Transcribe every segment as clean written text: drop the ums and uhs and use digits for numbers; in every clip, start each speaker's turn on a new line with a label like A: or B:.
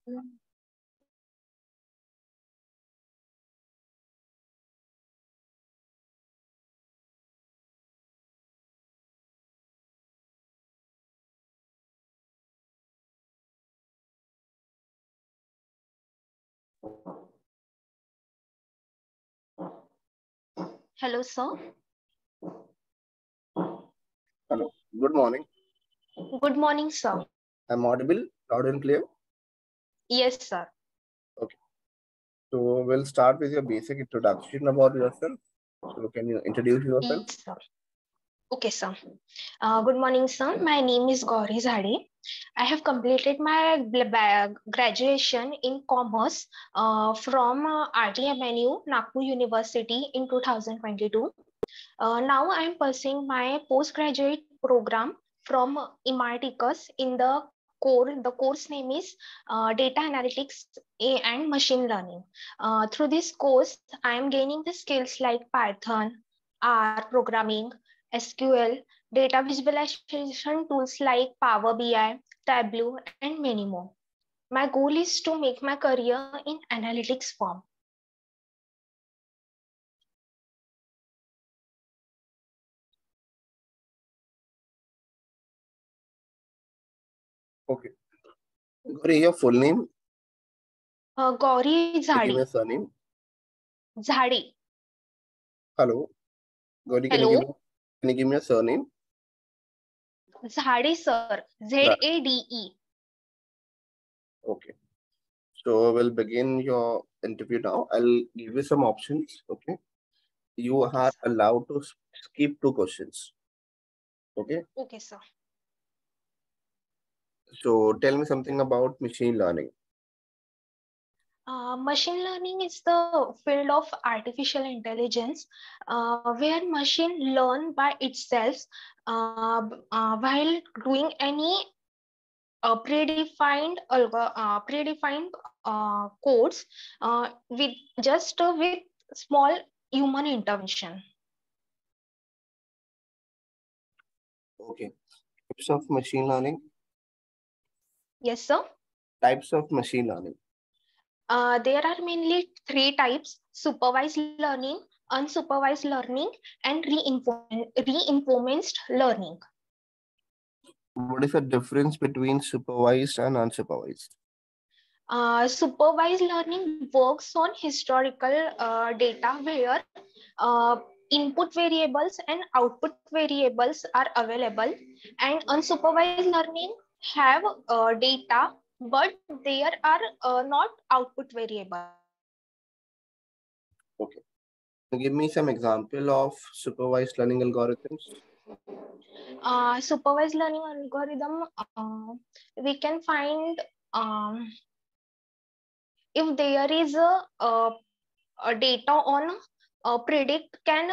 A: Hello, sir.
B: Hello. Good morning.
A: Good morning, sir.
B: I'm audible, loud and clear.
A: Yes, sir.
B: Okay. So we'll start with your basic introduction about yourself. So can you introduce yourself?
A: Yes, sir. Okay, sir. Good morning, sir. My name is Gauri Zade. I have completed my graduation in commerce from RTMNU, Nagpur University in 2022. Now I am pursuing my postgraduate program from Imarticus in the core. The course name is Data Analytics and Machine Learning. Through this course, I am gaining the skills like Python, R programming, SQL, data visualization tools like Power BI, Tableau, and many more. My goal is to make my career in analytics firm.
B: Okay. Gauri, your full name?
A: Gauri
B: Give
A: Zade.
B: me a surname.
A: Zade.
B: Hello. Gauri,
A: Hello.
B: can you give me a surname?
A: Zade, sir. Zade.
B: Okay. So we'll begin your interview now. I'll give you some options. Okay. You
A: Okay,
B: are
A: sir.
B: allowed to skip 2 questions. Okay.
A: Okay, sir.
B: So tell me something about machine learning.
A: Machine learning is the field of artificial intelligence where machine learn by itself while doing any predefined codes with with small human intervention.
B: Okay. Types of machine learning.
A: Yes, sir.
B: Types of machine learning.
A: There are mainly 3 types: supervised learning, unsupervised learning, and reinforced learning.
B: What is the difference between supervised and unsupervised?
A: Supervised learning works on historical data where uh, input variables and output variables are available, and unsupervised learning have data, but there are not output variable.
B: Okay. Give me some example of supervised learning algorithms.
A: Supervised learning algorithm, we can find if there is a data on predict can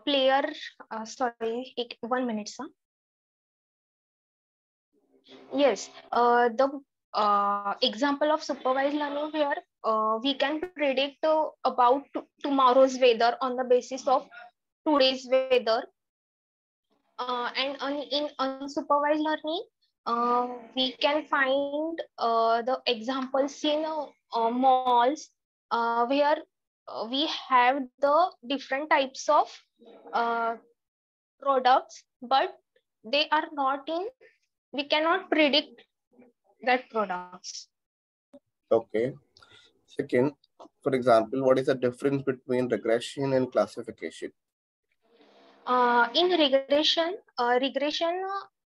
A: player sorry, 1 minute, sir. Yes, the example of supervised learning here, we can predict about tomorrow's weather on the basis of today's weather. In unsupervised learning, we can find the examples in malls where we have the different types of uh, products, but they are not in, we cannot predict that products.
B: Okay. Second, for example, what is the difference between regression and classification?
A: In regression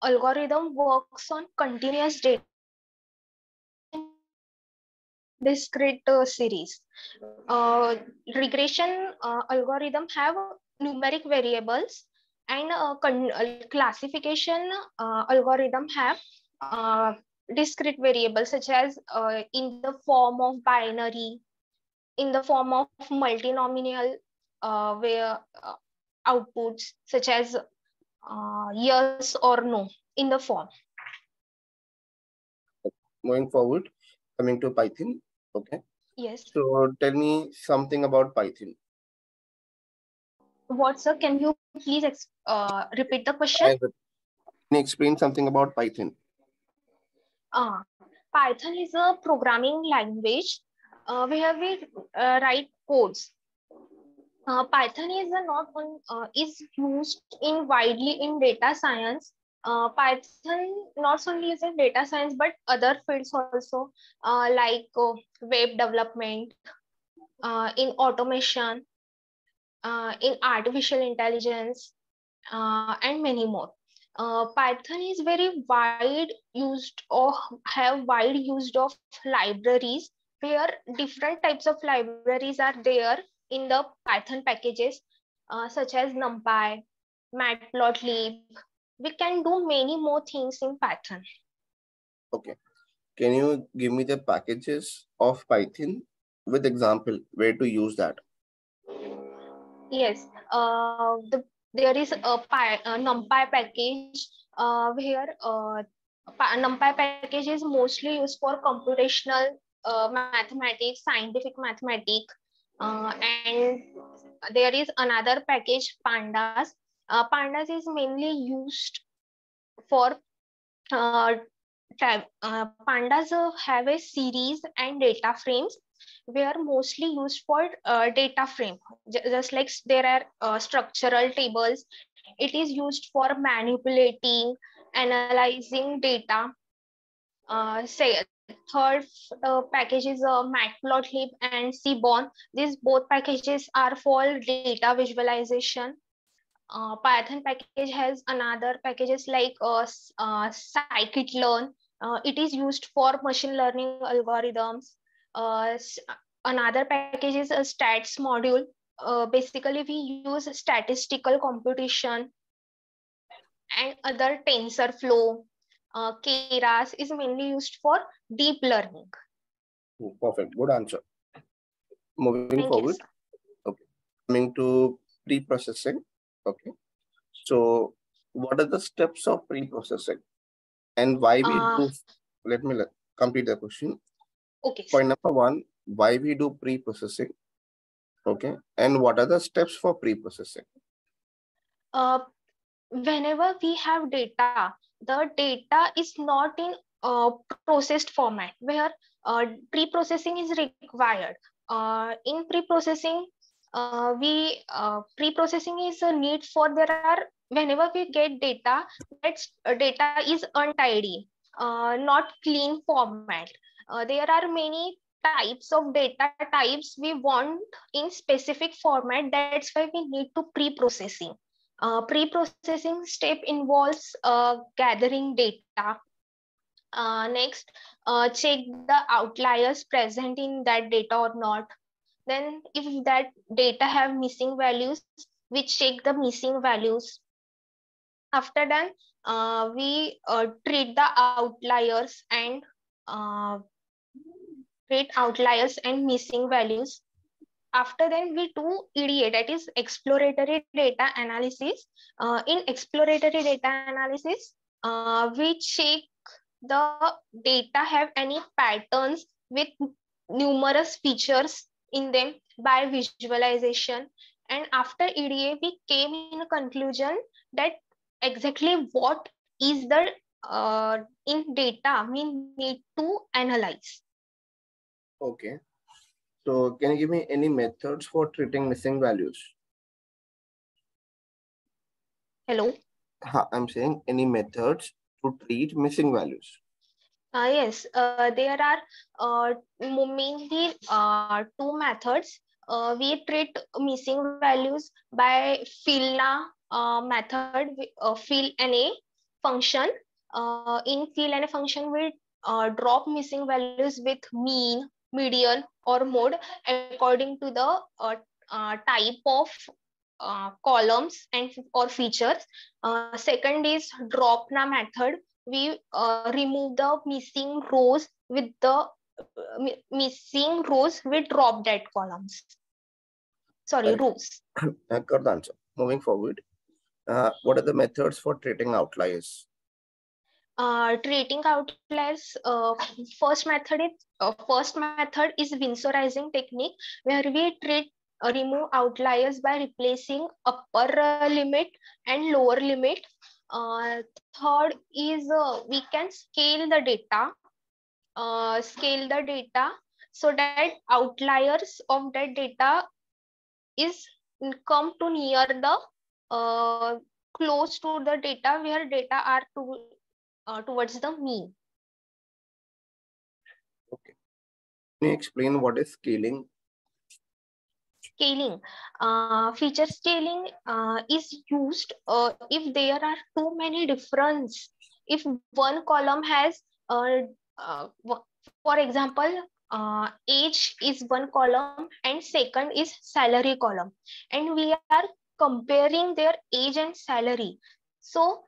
A: algorithm works on continuous data discrete series. Regression algorithm have numeric variables, and classification algorithm have uh, discrete variables such as in the form of binary, in the form of multinomial where outputs such as yes or no in the form.
B: Moving forward, coming to Python. Okay.
A: Yes.
B: So tell me something about Python.
A: What, sir? Can you please repeat the question?
B: Can you explain something about Python?
A: Uh, Python is a programming language where we write codes. Python is is used in widely in data science. Python not only is in data science but other fields also, like web development, in automation, in artificial intelligence, and many more. Python is very wide used or have wide used of libraries, where different types of libraries are there in the Python packages, such as NumPy, Matplotlib. We can do many more things in Python.
B: Okay. Can you give me the packages of Python with example where to use that?
A: Yes, there is a NumPy package where NumPy package is mostly used for computational mathematics, scientific mathematics, and there is another package, Pandas. Pandas is mainly used for Pandas have a series and data frames were mostly used for data frame. Just like there are structural tables, it is used for manipulating, analyzing data. Say third package is Matplotlib and Seaborn. These both packages are for data visualization. Python package has another packages like scikit-learn. It is used for machine learning algorithms. Uh, Another package is a stats module. Basically, we use statistical computation, and other TensorFlow. Keras is mainly used for deep learning.
B: Perfect. Good answer. Moving
A: Thank
B: forward.
A: You,
B: okay. Coming to pre-processing. Okay. So what are the steps of pre-processing and why we do? Let me complete the question.
A: Okay.
B: Point number one, why we do pre-processing? Okay. And what are the steps for pre-processing?
A: Whenever we have data, the data is not in processed format, where pre-processing is required. In pre-processing, pre-processing is a need for, there are, whenever we get data, that data is untidy, not clean format. There are many types of data types we want in specific format. That's why we need to pre-processing. Pre-processing step involves gathering data. Next, check the outliers present in that data or not. Then if that data have missing values, we check the missing values. After that, we treat the uh, missing values. After then, we do EDA, that is exploratory data analysis. In exploratory data analysis, we check the data have any patterns with numerous features in them by visualization. And after EDA, we came in a conclusion that exactly what is the in data we need to analyze.
B: Okay. So can you give me any methods for treating missing values?
A: Hello?
B: I'm saying any methods to treat missing values.
A: Yes, there are mainly two methods. We treat missing values by fill-na method, fill-na function. In fill-na function, we drop missing values with mean, median, or mode according to the type of columns and or features. Second is drop-na method. We remove the missing rows with the missing rows with drop dead columns. Sorry, rows.
B: Good answer. Moving forward, what are the methods for treating outliers?
A: Treating outliers, first method is vinsorizing technique, where we treat remove outliers by replacing upper limit and lower limit. Third is we can scale the data. scale the data so that outliers of that data is come to near the close to the data where data are towards the mean.
B: Okay. Can you explain what is scaling?
A: Scaling, feature scaling is used if there are too many difference. If one column has, for example, age is one column and second is salary column, and we are comparing their age and salary. So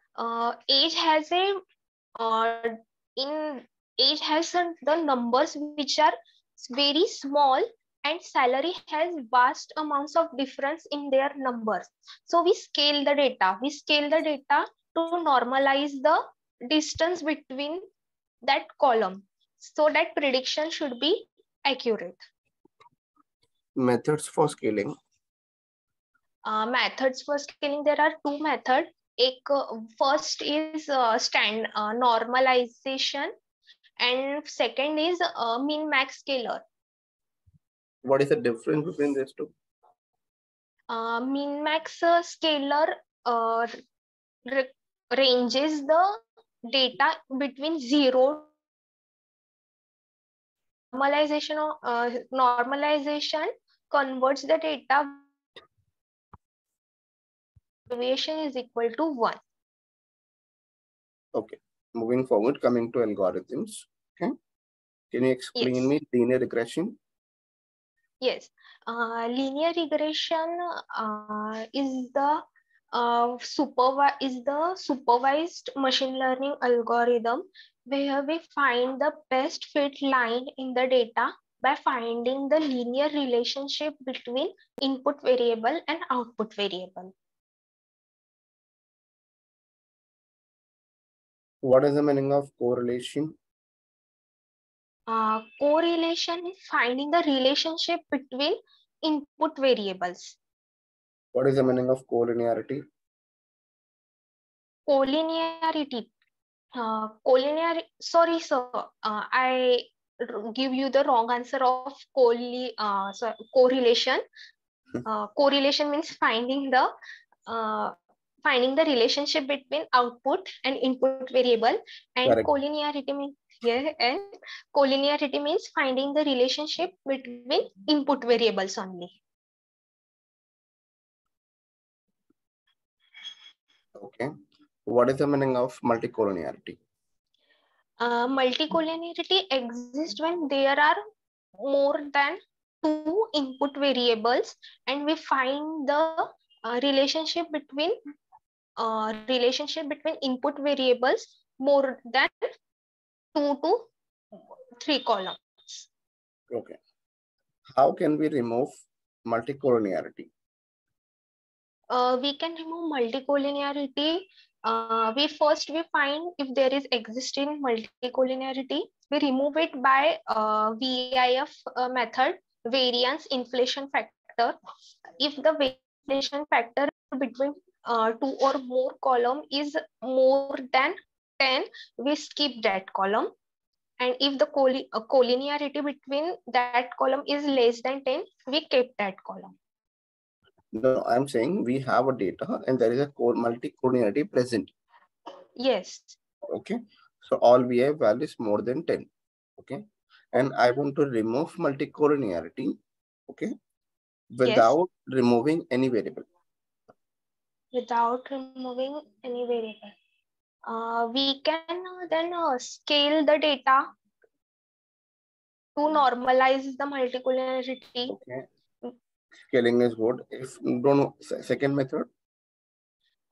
A: age has a in age has the numbers which are very small, and salary has vast amounts of difference in their numbers. So we scale the data. We scale the data to normalize the distance between that column so that prediction should be accurate.
B: Methods for scaling.
A: Methods for scaling, there are two methods. First is normalization, and second is min max scaler.
B: What is the difference between these two?
A: Min max scaler ranges the data between 0 normalization. Normalization converts the data deviation is equal to 1.
B: Okay. Moving forward, coming to algorithms. Okay. Can you explain me linear regression?
A: Yes. Linear regression is the supervised machine learning algorithm where we find the best fit line in the data by finding the linear relationship between input variable and output variable.
B: What is the meaning of correlation?
A: Correlation is finding the relationship between input variables.
B: What is the meaning of collinearity?
A: Collinearity. Sorry, sir. I give you the wrong answer of correlation. Correlation means finding the relationship between output and input variable, and
B: Correct.
A: collinearity means and collinearity means finding the relationship between input variables only.
B: Okay. What is the meaning of multicollinearity?
A: Multicollinearity exists when there are more than two input variables, and we find the relationship between input variables more than 2 to 3 columns.
B: Okay. How can we remove multicollinearity?
A: We can remove multicollinearity. We find if there is existing multicollinearity. We remove it by VIF method, variance inflation factor. If the inflation factor between two or more column is more than 10, we skip that column. And if the collinearity between that column is less than 10, we keep that column.
B: No, I'm saying we have a data and there is a multicollinearity present.
A: Yes.
B: Okay. So all VI value is more than 10. Okay. And I want to remove multicollinearity. Okay. Without removing any variable.
A: Without removing any variable. We can then scale the data to normalize the multicollinearity.
B: Okay. Scaling is good. If you don't know second method.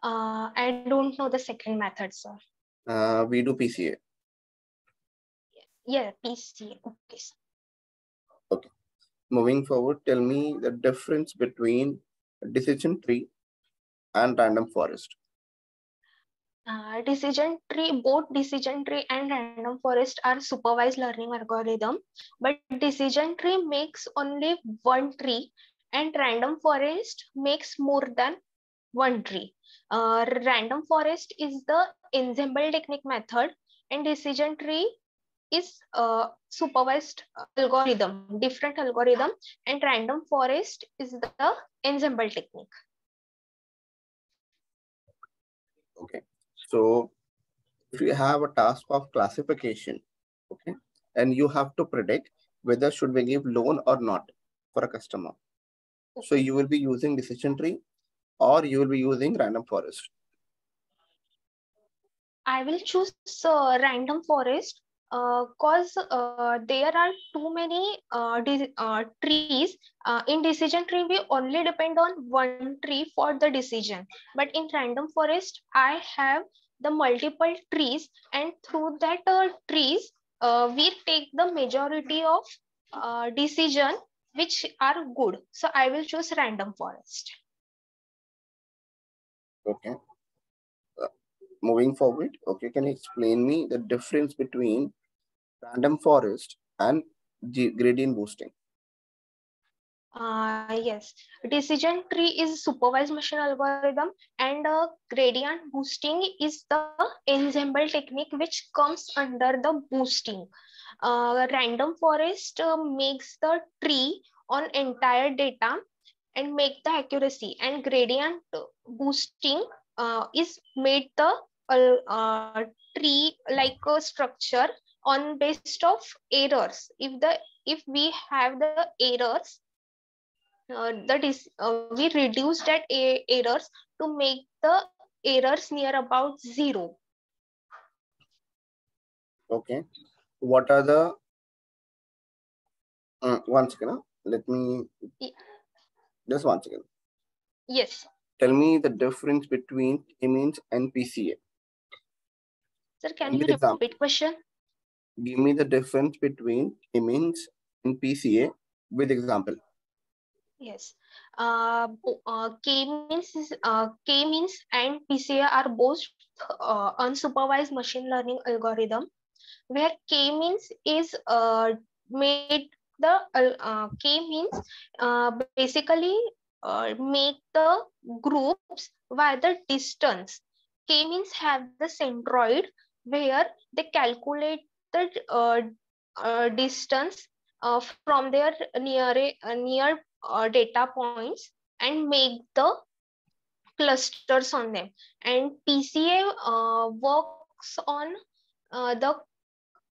A: I don't know the second method, sir.
B: We do PCA.
A: Yeah, PCA. Okay.
B: Okay. Moving forward, tell me the difference between decision tree and random forest.
A: Both decision tree and random forest are supervised learning algorithm, but decision tree makes only one tree and random forest makes more than one tree. Random forest is the ensemble technique method, and decision tree is supervised algorithm, different algorithm, and random forest is the ensemble technique.
B: Okay. So if you have a task of classification, okay, and you have to predict whether should we give loan or not for a customer. Okay. So you will be using decision tree or you will be using random forest.
A: I will choose random forest because there are too many trees. In decision tree, we only depend on one tree for the decision. But in random forest, I have the multiple trees, and through that trees, we take the majority of decision which are good. So I will choose random forest.
B: Okay. Moving forward, okay, can you explain me the difference between random forest and gradient boosting?
A: Yes, decision tree is supervised machine algorithm, and gradient boosting is the ensemble technique which comes under the boosting. Random forest makes the tree on entire data and make the accuracy, and gradient boosting is made the tree like a structure on based of errors. If we have the errors, we reduce that errors to make the errors near about 0.
B: Okay. What are the one second, let me just one second.
A: Yes.
B: Tell me the difference between K-means and PCA.
A: Sir, can you repeat question?
B: Give me the difference between K-means and PCA with example.
A: Yes. K means and PCA are both unsupervised machine learning algorithm, where K means is made the K means basically make the groups by the distance. K means have the centroid where they calculate the distance from their near data points and make the clusters on them. And PCA works on the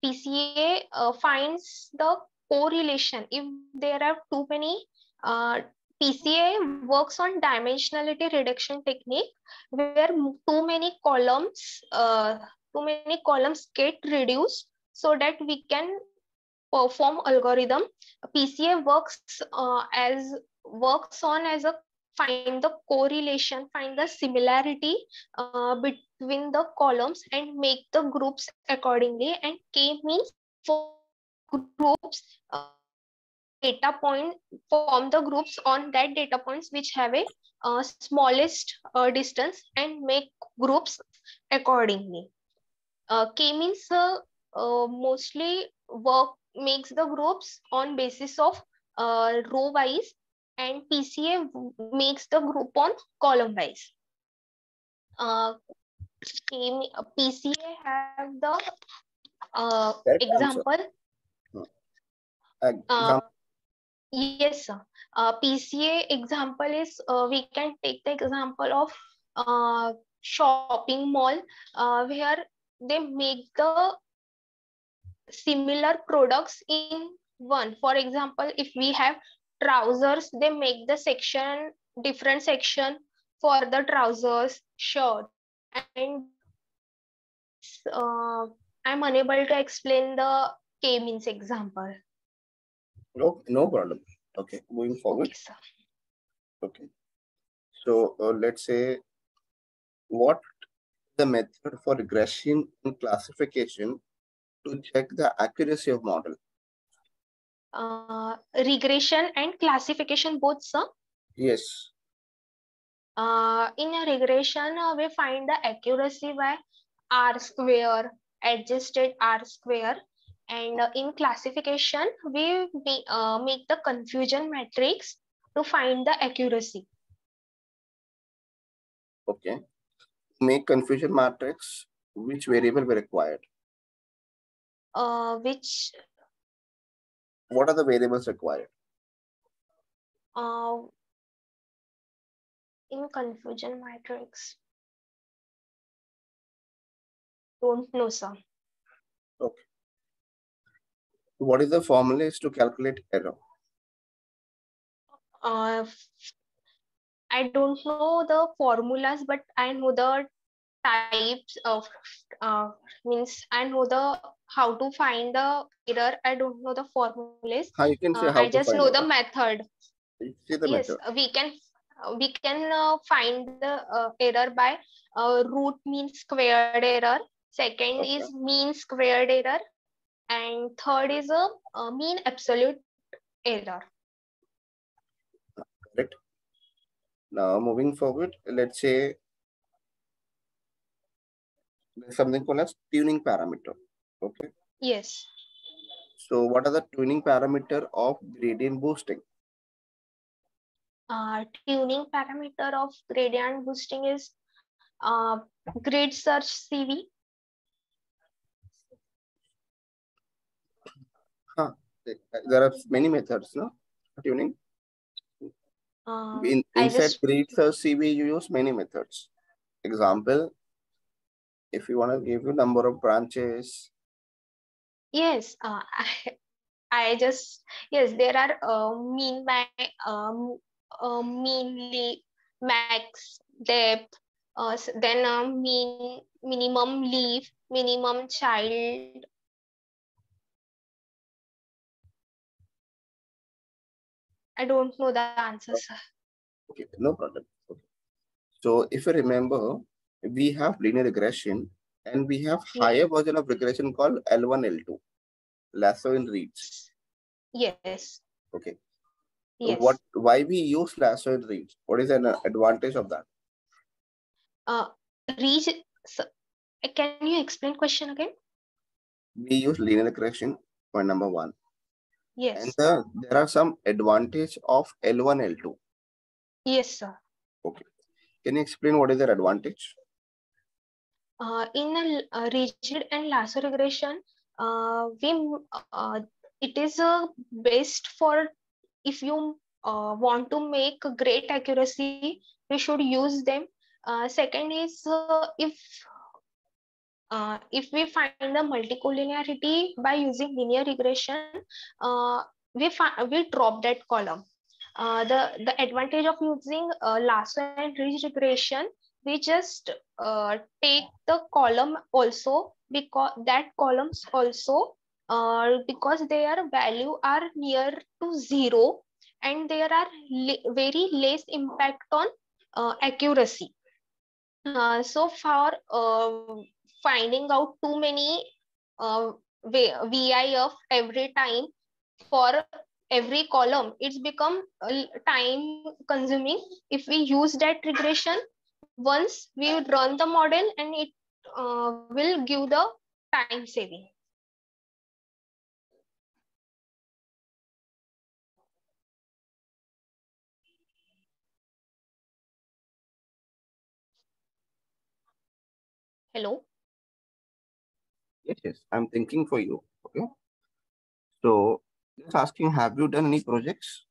A: PCA finds the correlation. If there are too many, PCA works on dimensionality reduction technique where too many columns get reduced so that we can perform algorithm. PCA works on as a find the correlation, find the similarity between the columns and make the groups accordingly. And K means groups data point, form the groups on that data points which have a smallest distance and make groups accordingly. K means mostly makes the groups on basis of row wise, and PCA makes the group on column wise. PCA have the example. Yes, sir. PCA example is we can take the example of shopping mall where they make the similar products in one. For example, if we have trousers, they make the different section for the trousers, shirt, and I'm unable to explain the K means example.
B: No problem. Okay, moving forward.
A: Okay, sir.
B: Okay. So let's say what the method for regression and classification to check the accuracy of model?
A: Regression and classification both, sir?
B: Yes.
A: In a regression, we find the accuracy by R square, adjusted R square. And in classification, we make the confusion matrix to find the accuracy.
B: Okay. Make confusion matrix, which variable we required?
A: Which
B: What are the variables required?
A: In confusion matrix. Don't know, sir.
B: Okay. What is the formula to calculate error?
A: I don't know the formulas, but I know the types of means I know the how to find the error. I don't know the formulas.
B: How you can say
A: I
B: how to
A: just
B: find
A: know the
B: error?
A: method.
B: See the
A: Yes,
B: method.
A: we can find the error by root mean squared error. Second
B: Okay.
A: is mean squared error, and third is a mean absolute error.
B: Correct. Now moving forward, let's say there's something called as tuning parameter. Okay.
A: Yes.
B: So what are the tuning parameter of gradient boosting?
A: Tuning parameter of gradient boosting is grid search CV.
B: There are many methods, no? Tuning.
A: I
B: Inside
A: just
B: grid search CV, you use many methods. Example, if you want to give you number of branches.
A: yes. I just yes. There are mean max depth. Then mean minimum leaf, minimum child. I don't know the answers.
B: Okay, no problem. Okay. So if you remember, we have linear regression and we have
A: Yeah.
B: higher version of regression called L1, L2, lasso in reads.
A: Yes.
B: Okay.
A: Yes.
B: Why we use lasso in reads? What is an advantage of that?
A: Reach. So, can you explain question again?
B: We use linear regression, point number one.
A: Yes.
B: And there are some advantage of L1, L2.
A: Yes, sir.
B: Okay. Can you explain what is their advantage?
A: In a rigid and lasso regression, it is best for if you want to make a great accuracy, we should use them. Second is if we find the multicollinearity by using linear regression, we drop that column. The advantage of using lasso and ridge regression, we just take the column also because that columns also because their value are near to zero and there are very less impact on accuracy. So for finding out too many VIF every time for every column, it's become time consuming. If we use that regression, once we would run the model and it will give the time saving. Hello?
B: Yes, yes. I'm thinking for you. Okay. So just asking, have you done any projects?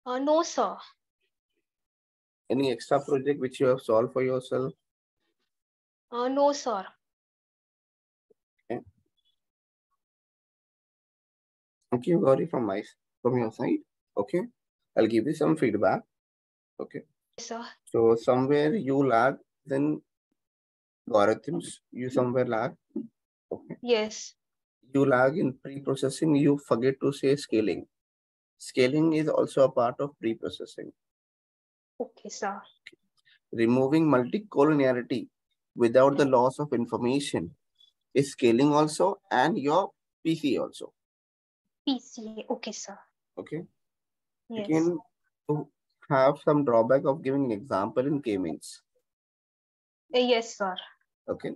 A: No, sir.
B: Any extra project which you have solved for yourself?
A: No, sir.
B: Okay. Thank you, Gauri, from your side. Okay. I'll give you some feedback. Okay.
A: Yes, sir.
B: So somewhere you lag, then algorithms, you somewhere lag. Okay.
A: Yes.
B: You lag in pre-processing, you forget to say scaling. Scaling is also a part of pre-processing.
A: Okay, sir.
B: Removing multicollinearity without the loss of information is scaling also and your PC also.
A: PC. Okay, sir.
B: Okay.
A: Yes.
B: Again, to have some drawback of giving an example in K-means.
A: Yes, sir.
B: Okay.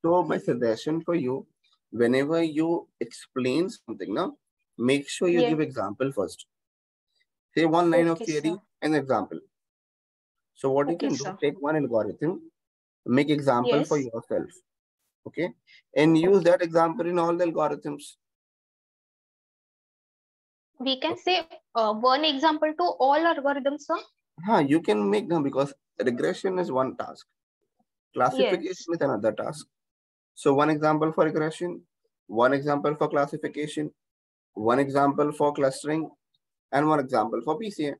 B: So my suggestion for you, whenever you explain something, now make sure you give example first. Say one line of
A: Okay,
B: theory
A: sir.
B: and example. So what you
A: Okay,
B: can do,
A: sir.
B: take one algorithm, make example for
A: Yes.
B: yourself. Okay, and use that example in all the algorithms.
A: We can say one example to all algorithms, sir.
B: You can make them, because regression is one task, classification
A: Yes.
B: is another task. So one example for regression, one example for classification, one example for clustering, and one example for PCA.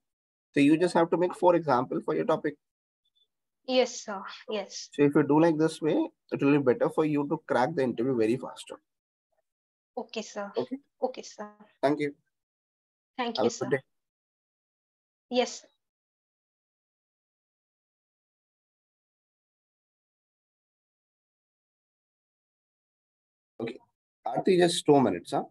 B: So you just have to make 4 examples for your topic.
A: Yes, sir. Yes.
B: So if you do like this way, it will be better for you to crack the interview very faster.
A: Okay, sir.
B: Okay.
A: Okay, sir.
B: Thank you.
A: Thank
B: Have
A: you,
B: a good
A: sir.
B: day.
A: Yes.
B: Okay. Aarti, just 2 minutes, huh?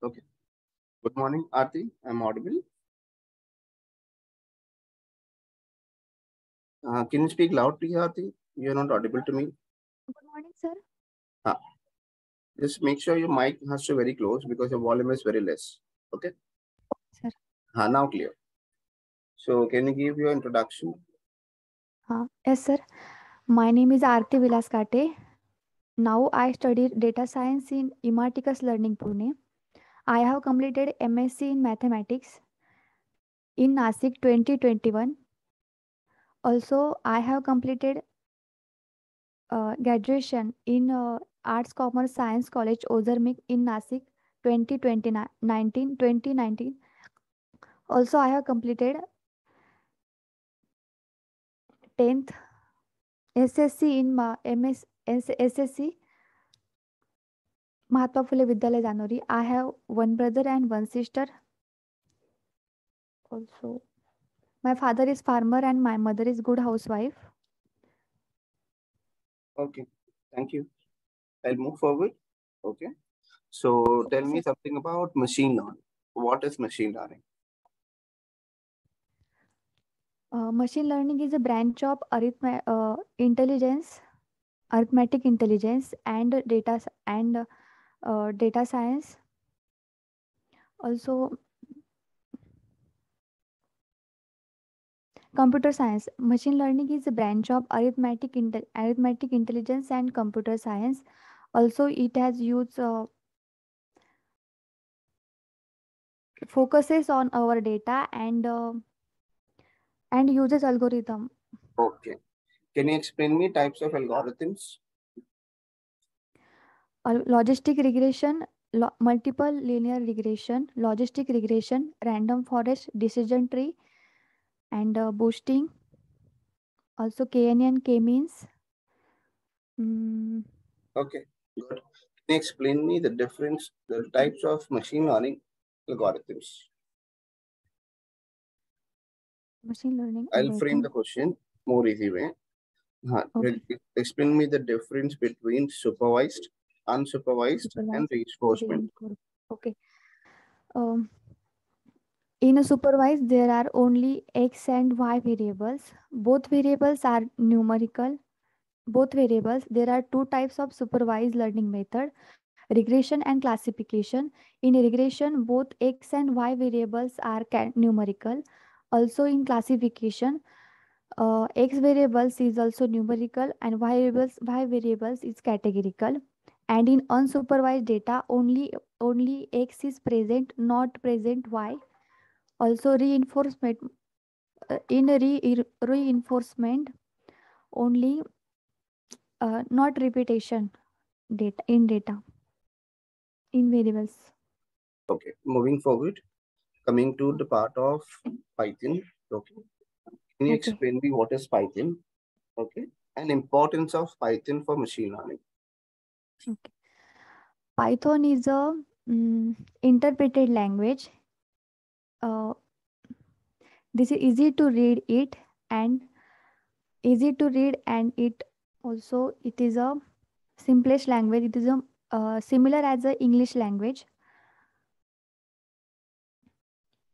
B: Okay. Good morning, Aarti. I'm audible. Can you speak loud, please, Aarti? You're not audible to me.
C: Good morning, sir.
B: Uh, just make sure your mic has to very close, because your volume is very less. Okay.
C: Sir.
B: Now clear. So can you give your introduction?
C: Yes, sir. My name is Aarti Vilas Kate. Now I study data science in Imarticus Learning Pune. I have completed MSc in mathematics in Nasik 2021. Also, I have completed graduation in Arts Commerce Science College Ozarmik in Nasik 2019. Also, I have completed 10th SSC in SSC Mahatma Phule Vidyalaya Janori. I have one brother and one sister. Also, my father is farmer and my mother is good housewife.
B: Okay. Thank you. I'll move forward. Okay. So tell me
C: Sir.
B: something about machine learning. what is machine learning?
C: Machine learning is a branch of arithmetic intelligence, and data science. Also, computer science. Machine learning is a branch of arithmetic intelligence and computer science. Also, it has used focuses on our data and uses algorithm.
B: Okay. Can you explain me types of algorithms?
C: Logistic regression, multiple linear regression, logistic regression, random forest decision tree, and boosting. Also, KNN, K-means.
B: Okay, good. Can you explain me the types of machine learning algorithms?
C: Machine learning
B: I'll frame
C: algorithm.
B: the question more easy way.
C: Okay.
B: Explain me the difference between supervised, unsupervised, and
C: Supervised,
B: reinforcement.
C: okay. In a supervised, there are only x and y variables. Both variables are numerical. Both variables. There are two types of supervised learning method: regression and classification. In regression, both x and y variables are numerical. Also, in classification, x variables is also numerical and y variables is categorical. And in unsupervised data, only x is present, not present y. Also, reinforcement in reinforcement, only not repetition data in variables.
B: Okay, moving forward, coming to the part of Python. Okay, can you
C: Okay.
B: explain me what is Python? Okay, and importance of Python for machine learning.
C: Okay. Python is a interpreted language. Uh, this is and easy to read, and it also it is a simplest language. It is a similar as the English language.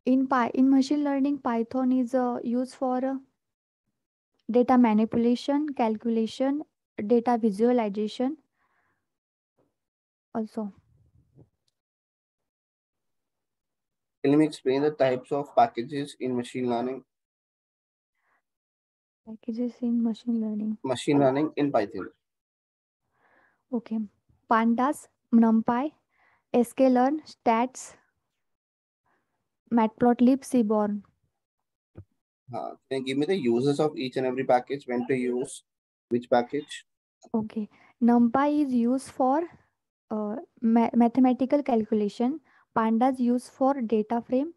C: In machine learning, Python is used for data manipulation, calculation, data visualization also.
B: Can you explain the types of packages in machine learning?
C: Packages in machine learning.
B: Machine learning in Python.
C: Okay. Pandas, NumPy, sklearn, stats, matplotlib, seaborn.
B: Can you give me the uses of each and every package? When to use which package?
C: Okay. NumPy is used for mathematical calculation. Pandas used for data frame.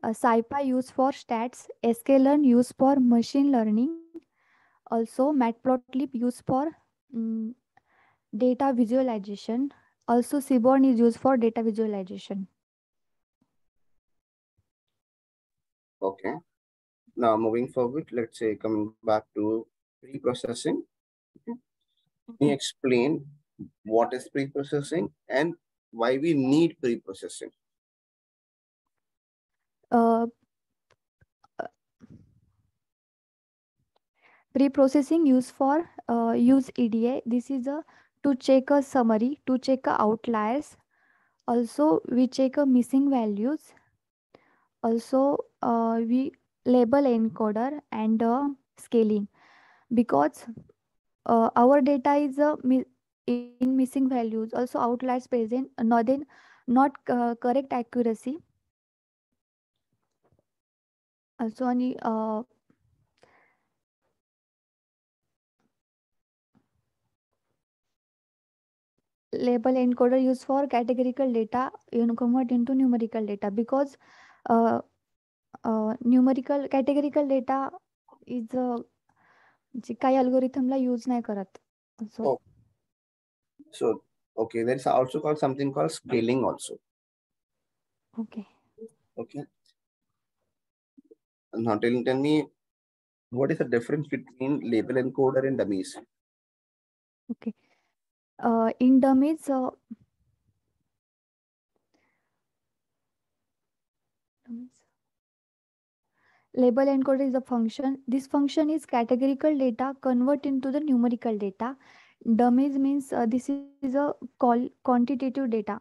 C: SciPy used for stats. sklearn used for machine learning. Also, matplotlib used for mm, data visualization. Also, seaborn is used for data visualization.
B: Okay. Now moving forward, let's say coming back to pre-processing. Okay. Can you explain what is pre-processing and why we need pre-processing?
C: Uh, Pre-processing used for use EDA. This is a to check a summary, to check a outliers. Also, we check a missing values. Also, we label encoder and scaling, because our data is in missing values. Also, outliers present, not correct accuracy. Also, any label encoder used for categorical data, convert into numerical data, because uh, numerical categorical data is काही अल्गोरिथमला use नाही करत.
B: So okay, there's also called something called scaling also.
C: Okay.
B: Okay. Now tell me, what is the difference between label encoder and dummies?
C: Okay. In dummies, Label encoder is a function. This function is categorical data convert into the numerical data. Dummies means this is a quantitative data,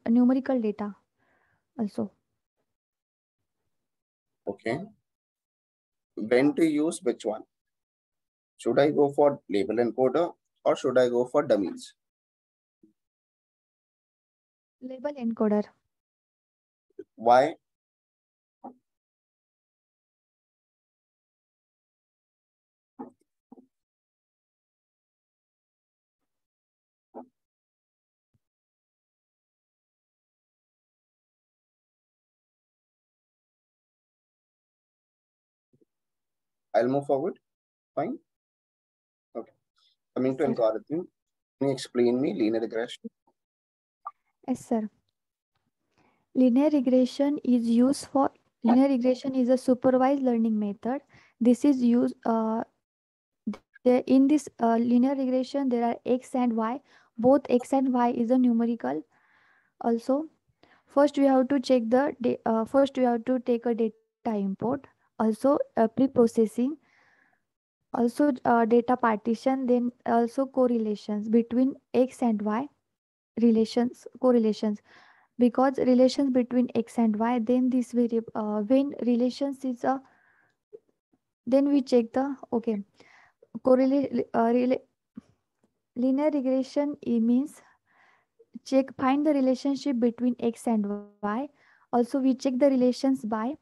C: numerical data also.
B: Okay. When to use which one? Should I go for label encoder or should I go for dummies?
C: Label encoder.
B: Why? I'll move forward. Fine. Okay. Coming to
C: Yes, sir.
B: algorithm, can you explain me linear regression?
C: Yes, sir. Linear regression is used for linear regression is a supervised learning method. This is used in this linear regression. There are x and y. Both x and y is a numerical. Also, first we have to check first we have to take a data import. Also, pre-processing. Also, data partition. Then also correlations between x and y. Correlations, because relations between x and y, then this variable when relations is a, then we check the, okay, correlate linear regression, it means find the relationship between x and y. Also we check the relations by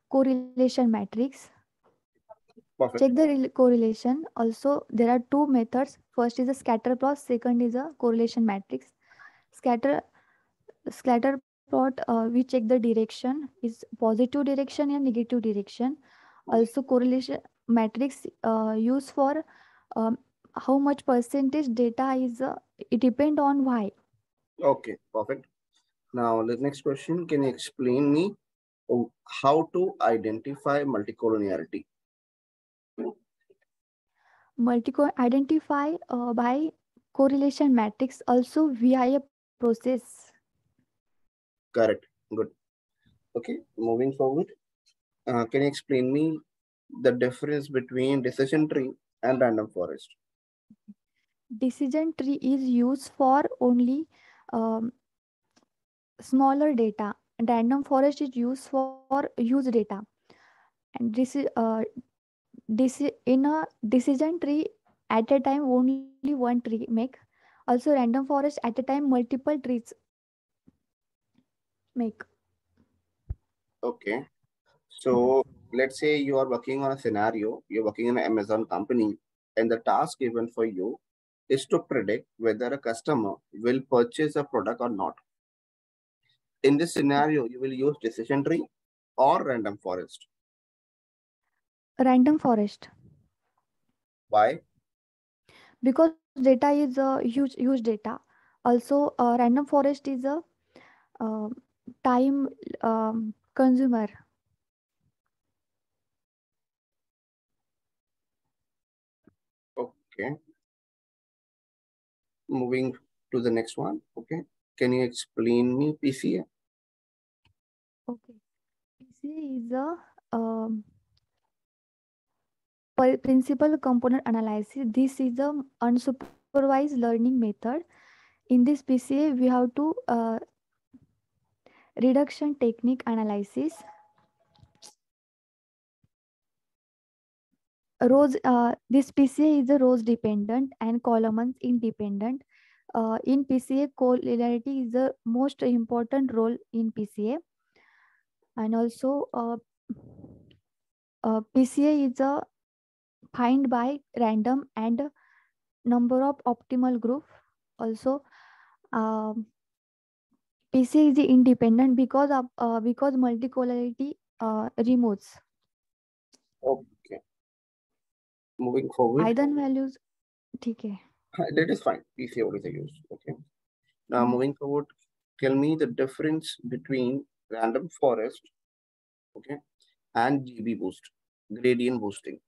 C: correlation matrix.
B: Perfect.
C: Check the correlation. Also there are two methods. First is a scatter plot, second is a correlation matrix. Scatter plot, we check the direction is positive direction and negative direction. Also correlation matrix used for um, how much percentage data is it depend on y.
B: Okay, perfect. Now, the next question, can you explain me how to identify multicollinearity?
C: Identify by correlation matrix also via a process.
B: Correct. Good. Okay, moving forward. Can you explain me the difference between decision tree and random forest?
C: Decision tree is used for only um, smaller data, and random forest is used for huge data. And this in a decision tree, at a time only one tree make. Also random forest, at a time multiple trees make.
B: Okay. So let's say you are working on a scenario, you're working in an Amazon company, and the task given for you is to predict whether a customer will purchase a product or not. In this scenario, you will use decision tree or random forest.
C: Random forest,
B: Why?
C: because data is a huge data. Also random forest is a uh, time consumer.
B: Okay. Moving to the next one. Okay. Can you explain me PCA?
C: Okay, PCA is a principal component analysis. This is a unsupervised learning method. In this PCA we have to reduction technique analysis. Rows, this PCA is a rows dependent and columns independent. In PCA, collinearity is the most important role in PCA. And also PCA is a find by random and number of optimal group. Also PCA is independent because multicollinearity removes.
B: Okay. Moving forward.
C: Eigen values, ठीक है.
B: That is fine. PCA always used. Okay. Now moving forward, tell me the difference between random forest, okay, and GB boost, gradient boosting.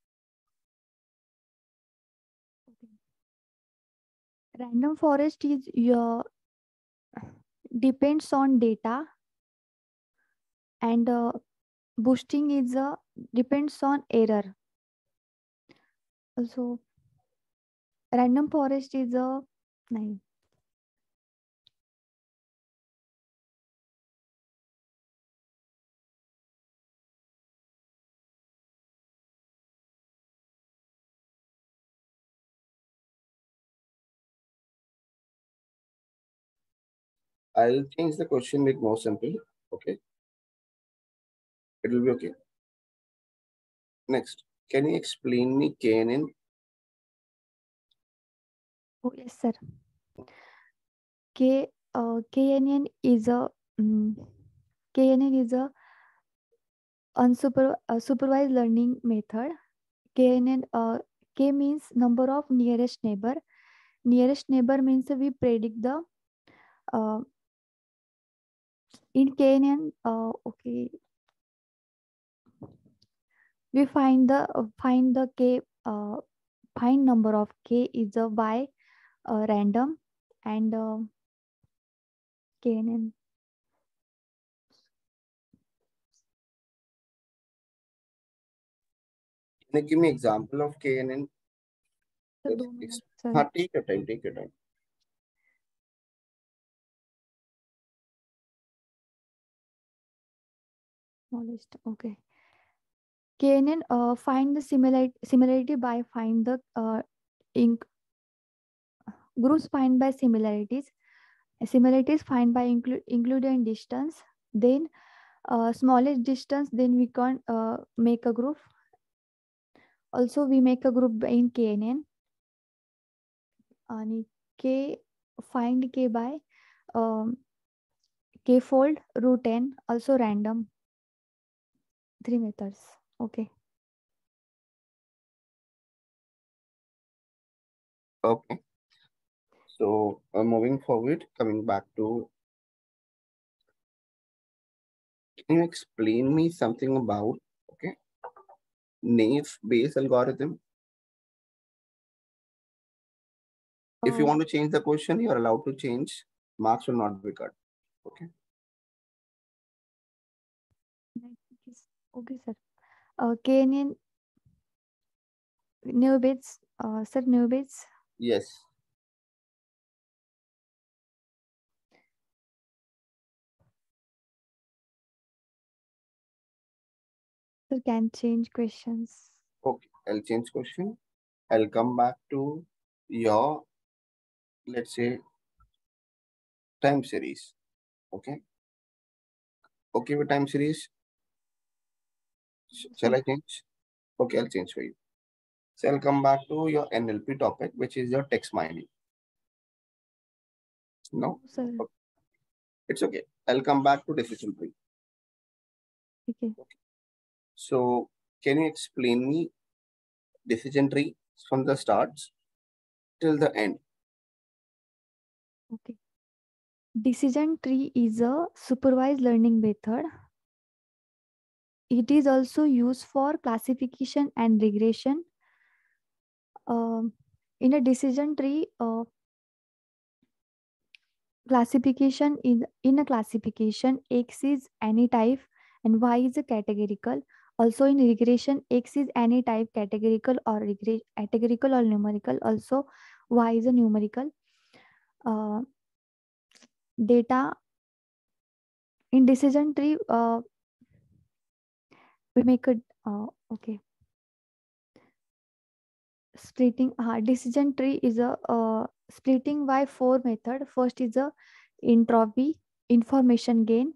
C: Random forest is your depends on data, and boosting is depends on error. Also, random forest is a nine.
B: I'll change the question, make more simple. Okay. It will be okay. Next, can you explain me KNN?
C: Oh yes, sir. KNN is a KNN is a supervised learning method. KNN K means number of nearest neighbor. Nearest neighbor means we predict the in KNN. Okay, we find the K find number of K is a by random and KNN.
B: Can you give me example of KNN?
C: So 2 minutes, sir.
B: Take your time. Take your time.
C: Knowledge. Okay. KNN find the similarity by find the groups find by similarities. Similarities find by including distance. Then smallest distance. Then we can make a group. Also, we make a group in KNN. And K find K by K fold root n. Also random. 3 methods. Okay.
B: Okay. So moving forward, coming back to, can you explain me something about, okay, Naive Bayes algorithm? If you want to change the question, you are allowed to change. Marks will not be cut. Okay.
C: Okay, sir. KNN new bits. Sir, new bits.
B: Yes.
C: Sir, can change questions.
B: Okay. I'll change question. I'll come back to your, let's say, time series. Okay. Okay with time series? Shall I change? Okay, I'll change for you. So I'll come back to your NLP topic, which is your text mining. No?
C: Sir.
B: Okay. It's okay. I'll come back to decision tree.
C: Okay.
B: So can you explain me decision tree from the starts till the end?
C: Okay. Decision tree is a supervised learning method. It is also used for classification and regression. In a decision tree, classification in a classification, X is any type and Y is a categorical. Also in regression, X is any type categorical or categorical or numerical. Also Y is a numerical. Data in decision tree, we make a okay. Splitting decision tree is a splitting by 4 method. First is a entropy, information gain,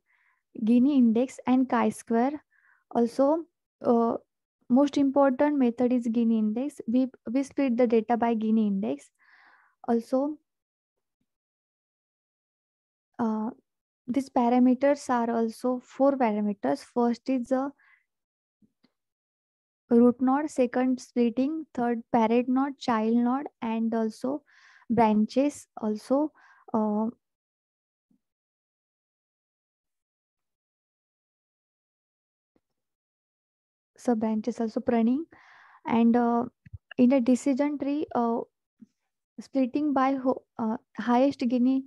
C: Gini index, and chi-square. Also, most important method is Gini index. We split the data by Gini index. Also, these parameters are also 4 parameters. First is a root node, second splitting, third parent node, child node, and also branches. Also, sub branches, also pruning. And in a decision tree, splitting by highest Gini.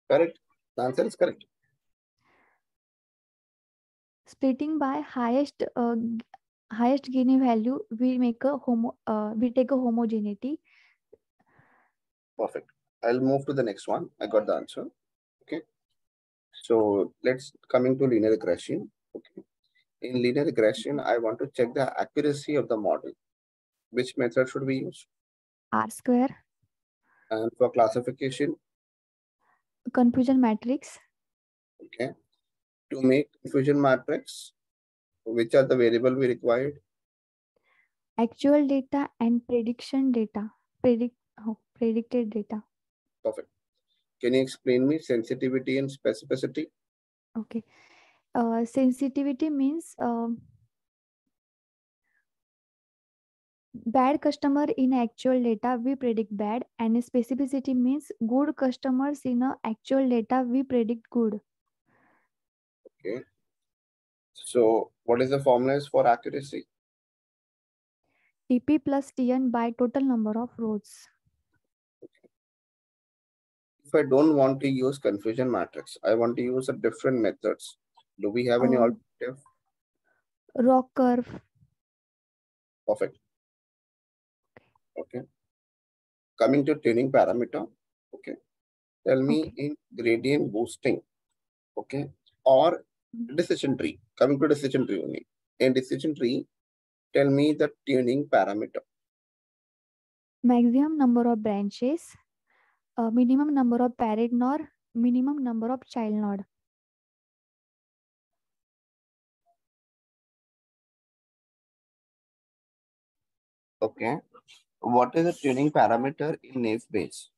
B: Correct. The answer is correct.
C: Splitting by highest Gini value, we take a homogeneity.
B: Perfect. I'll move to the next one. I got the answer. Okay. So let's coming to linear regression. Okay. In linear regression, I want to check the accuracy of the model. Which method should we use?
C: R square.
B: And for classification,
C: Confusion matrix.
B: okay. To make confusion matrix, which are the variable we required?
C: Actual data and prediction data. Predicted data.
B: Perfect. Can you explain me sensitivity and specificity?
C: Okay. Sensitivity means bad customer in actual data we predict bad, and specificity means good customers in actual data we predict good.
B: Okay. So what is the formulas for accuracy?
C: TP plus TN by total number of rows.
B: If I don't want to use confusion matrix, I want to use a different methods. Do we have any alternative?
C: ROC curve.
B: Perfect. Okay. Coming to tuning parameter. Okay. Tell me in gradient boosting. Okay. Or decision tree. Coming to decision tree only. In decision tree, tell me the tuning parameter.
C: Maximum number of branches, minimum number of parent node, minimum number of child node.
B: Okay. What is the tuning parameter in naive Bayes?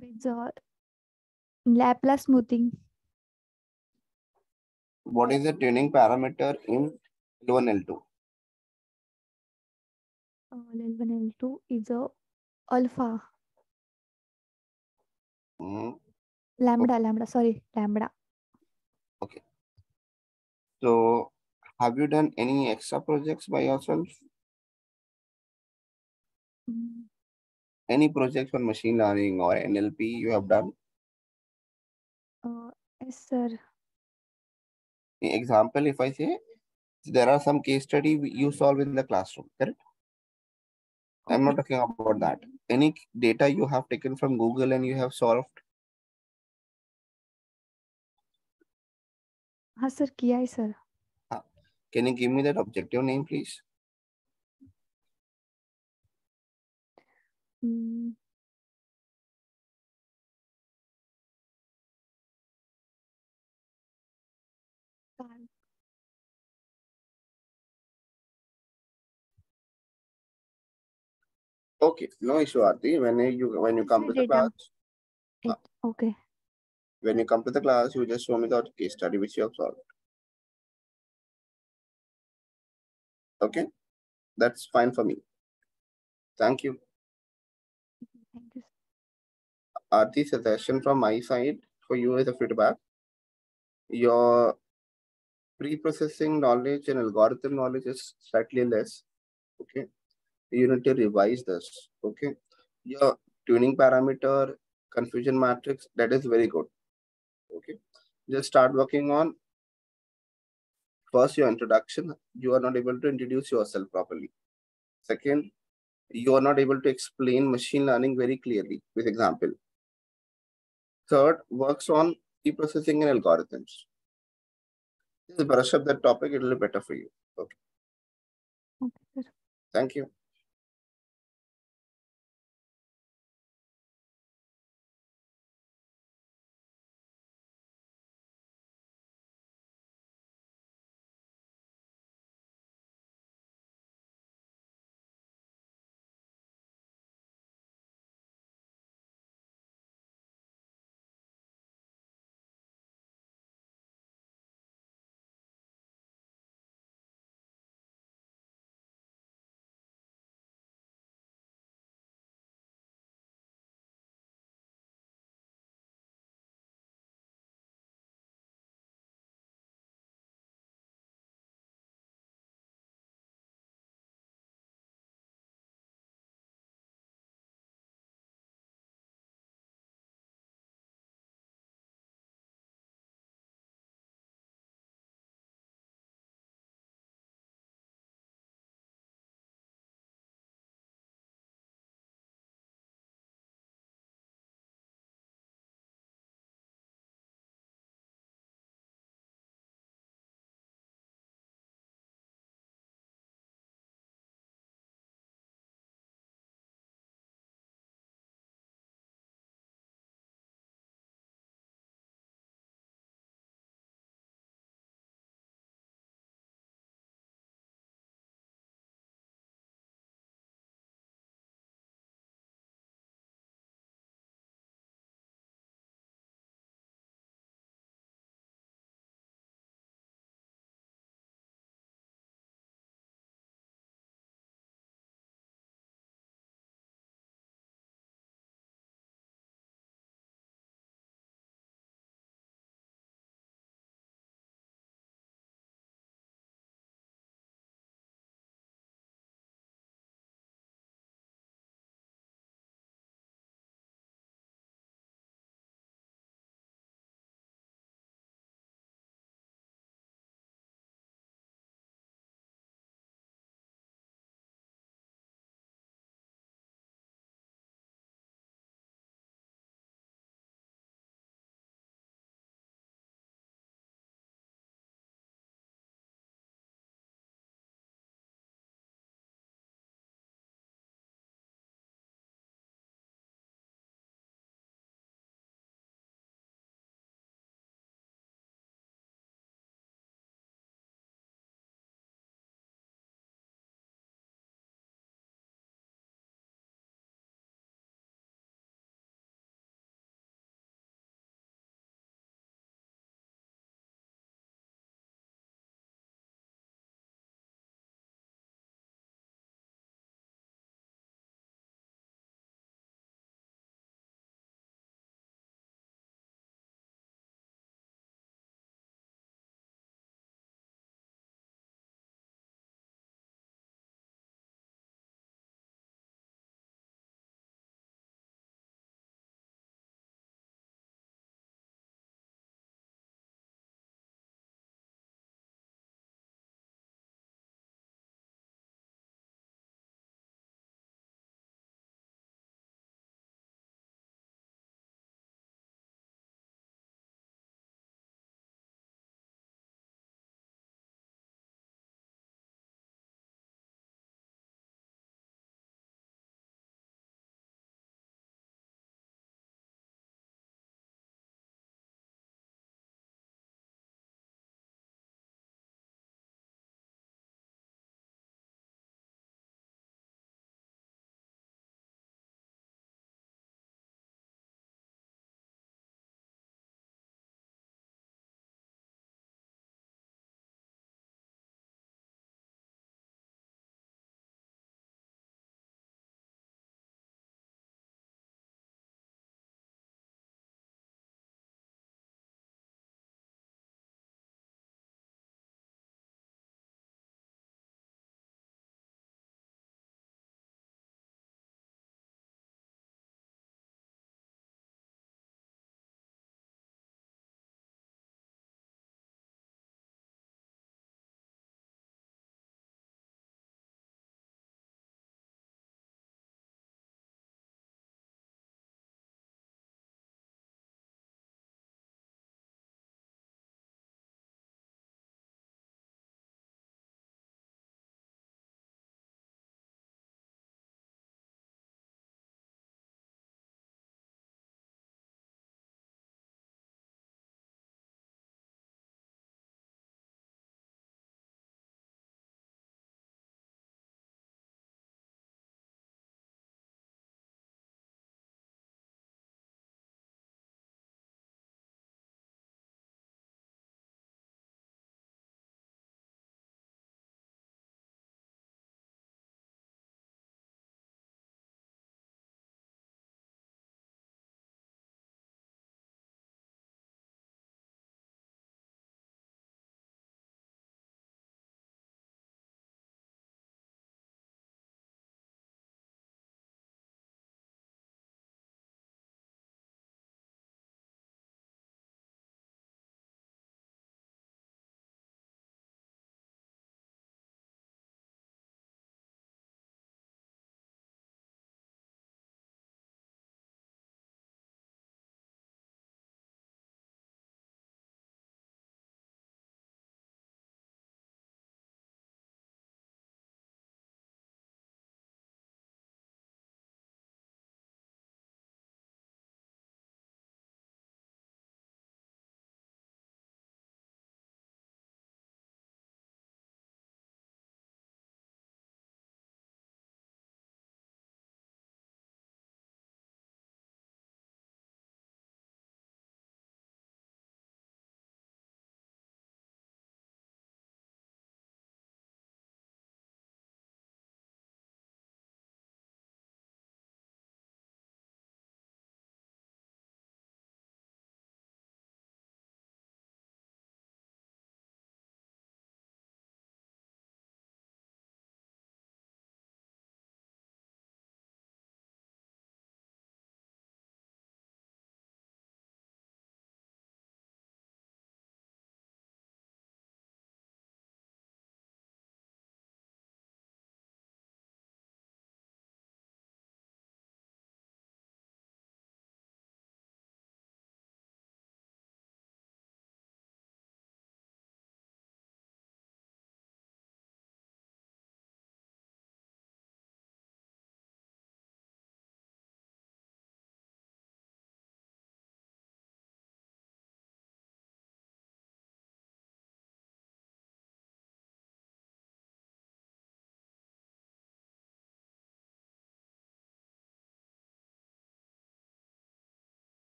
C: It's Laplace smoothing.
B: What is the tuning parameter in L1, L2?
C: L1, L2 is alpha. Lambda.
B: Okay. So, have you done any extra projects by yourself? Any projects on machine learning or NLP you have done?
C: Yes, sir.
B: Example, if I say, there are some case study you solve in the classroom, correct? Okay. I'm not talking about that. Any data you have taken from Google and you have solved?
C: हाँ sir, किया है sir.
B: Can you give me that objective name, please? Okay, no issue, Aarti. When you come to the class,
C: okay.
B: When you come to the class, you just show me the case study which you have solved. Okay, that's fine for me. Thank you.
C: Thank you.
B: Aarti, suggestion from my side for you is a feedback. Your pre-processing knowledge and algorithm knowledge is slightly less. Okay, you need to revise this. Okay, your tuning parameter, confusion matrix, that is very good. Okay, just start working on first your introduction. You are not able to introduce yourself properly. Second, you are not able to explain machine learning very clearly with example. Third, works on pre-processing and algorithms. Just brush up that topic, it will be better for you. Okay.
C: Okay.
B: Thank you.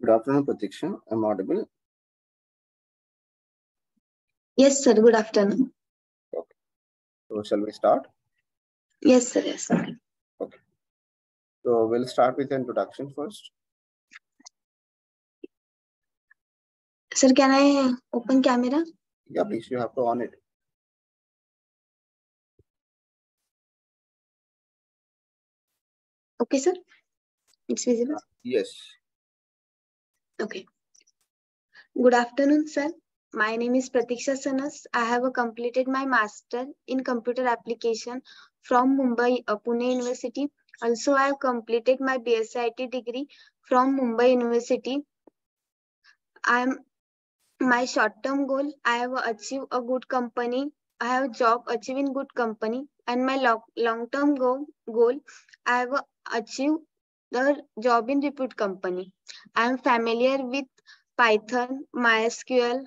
B: Good afternoon, Pratiksha. I'm audible.
D: Yes, sir. Good afternoon.
B: Okay. So shall we start?
D: Yes, sir. Yes, sir.
B: Okay. So we'll start with the introduction first.
D: Sir, can I open camera?
B: Yeah, please. You have to on it.
D: Okay, sir. It's visible.
B: Yes.
D: Okay. Good afternoon, sir. My name is Pratiksha Sanas. I have completed my master in computer application from Mumbai, Pune University. Also, I have completed my BSIT degree from Mumbai University. My short-term goal, I have achieved a good company. I have job achieving good company, and my long-term goal, I have achieved the job in repute company. I am familiar with Python, MySQL,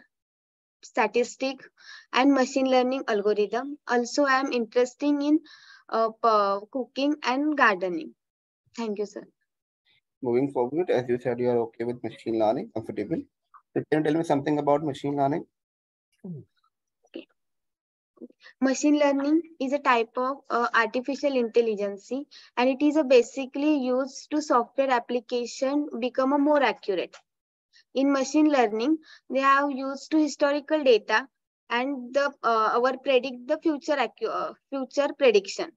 D: statistic, and machine learning algorithm. Also, I am interested in cooking and gardening. Thank you, sir.
B: Moving forward, as you said, you are okay with machine learning, comfortable. So can you tell me something about machine learning?
D: Okay. Machine learning is a type of artificial intelligence, and it is basically used to software application become a more accurate. In machine learning, they have used to historical data and the our predict the future prediction.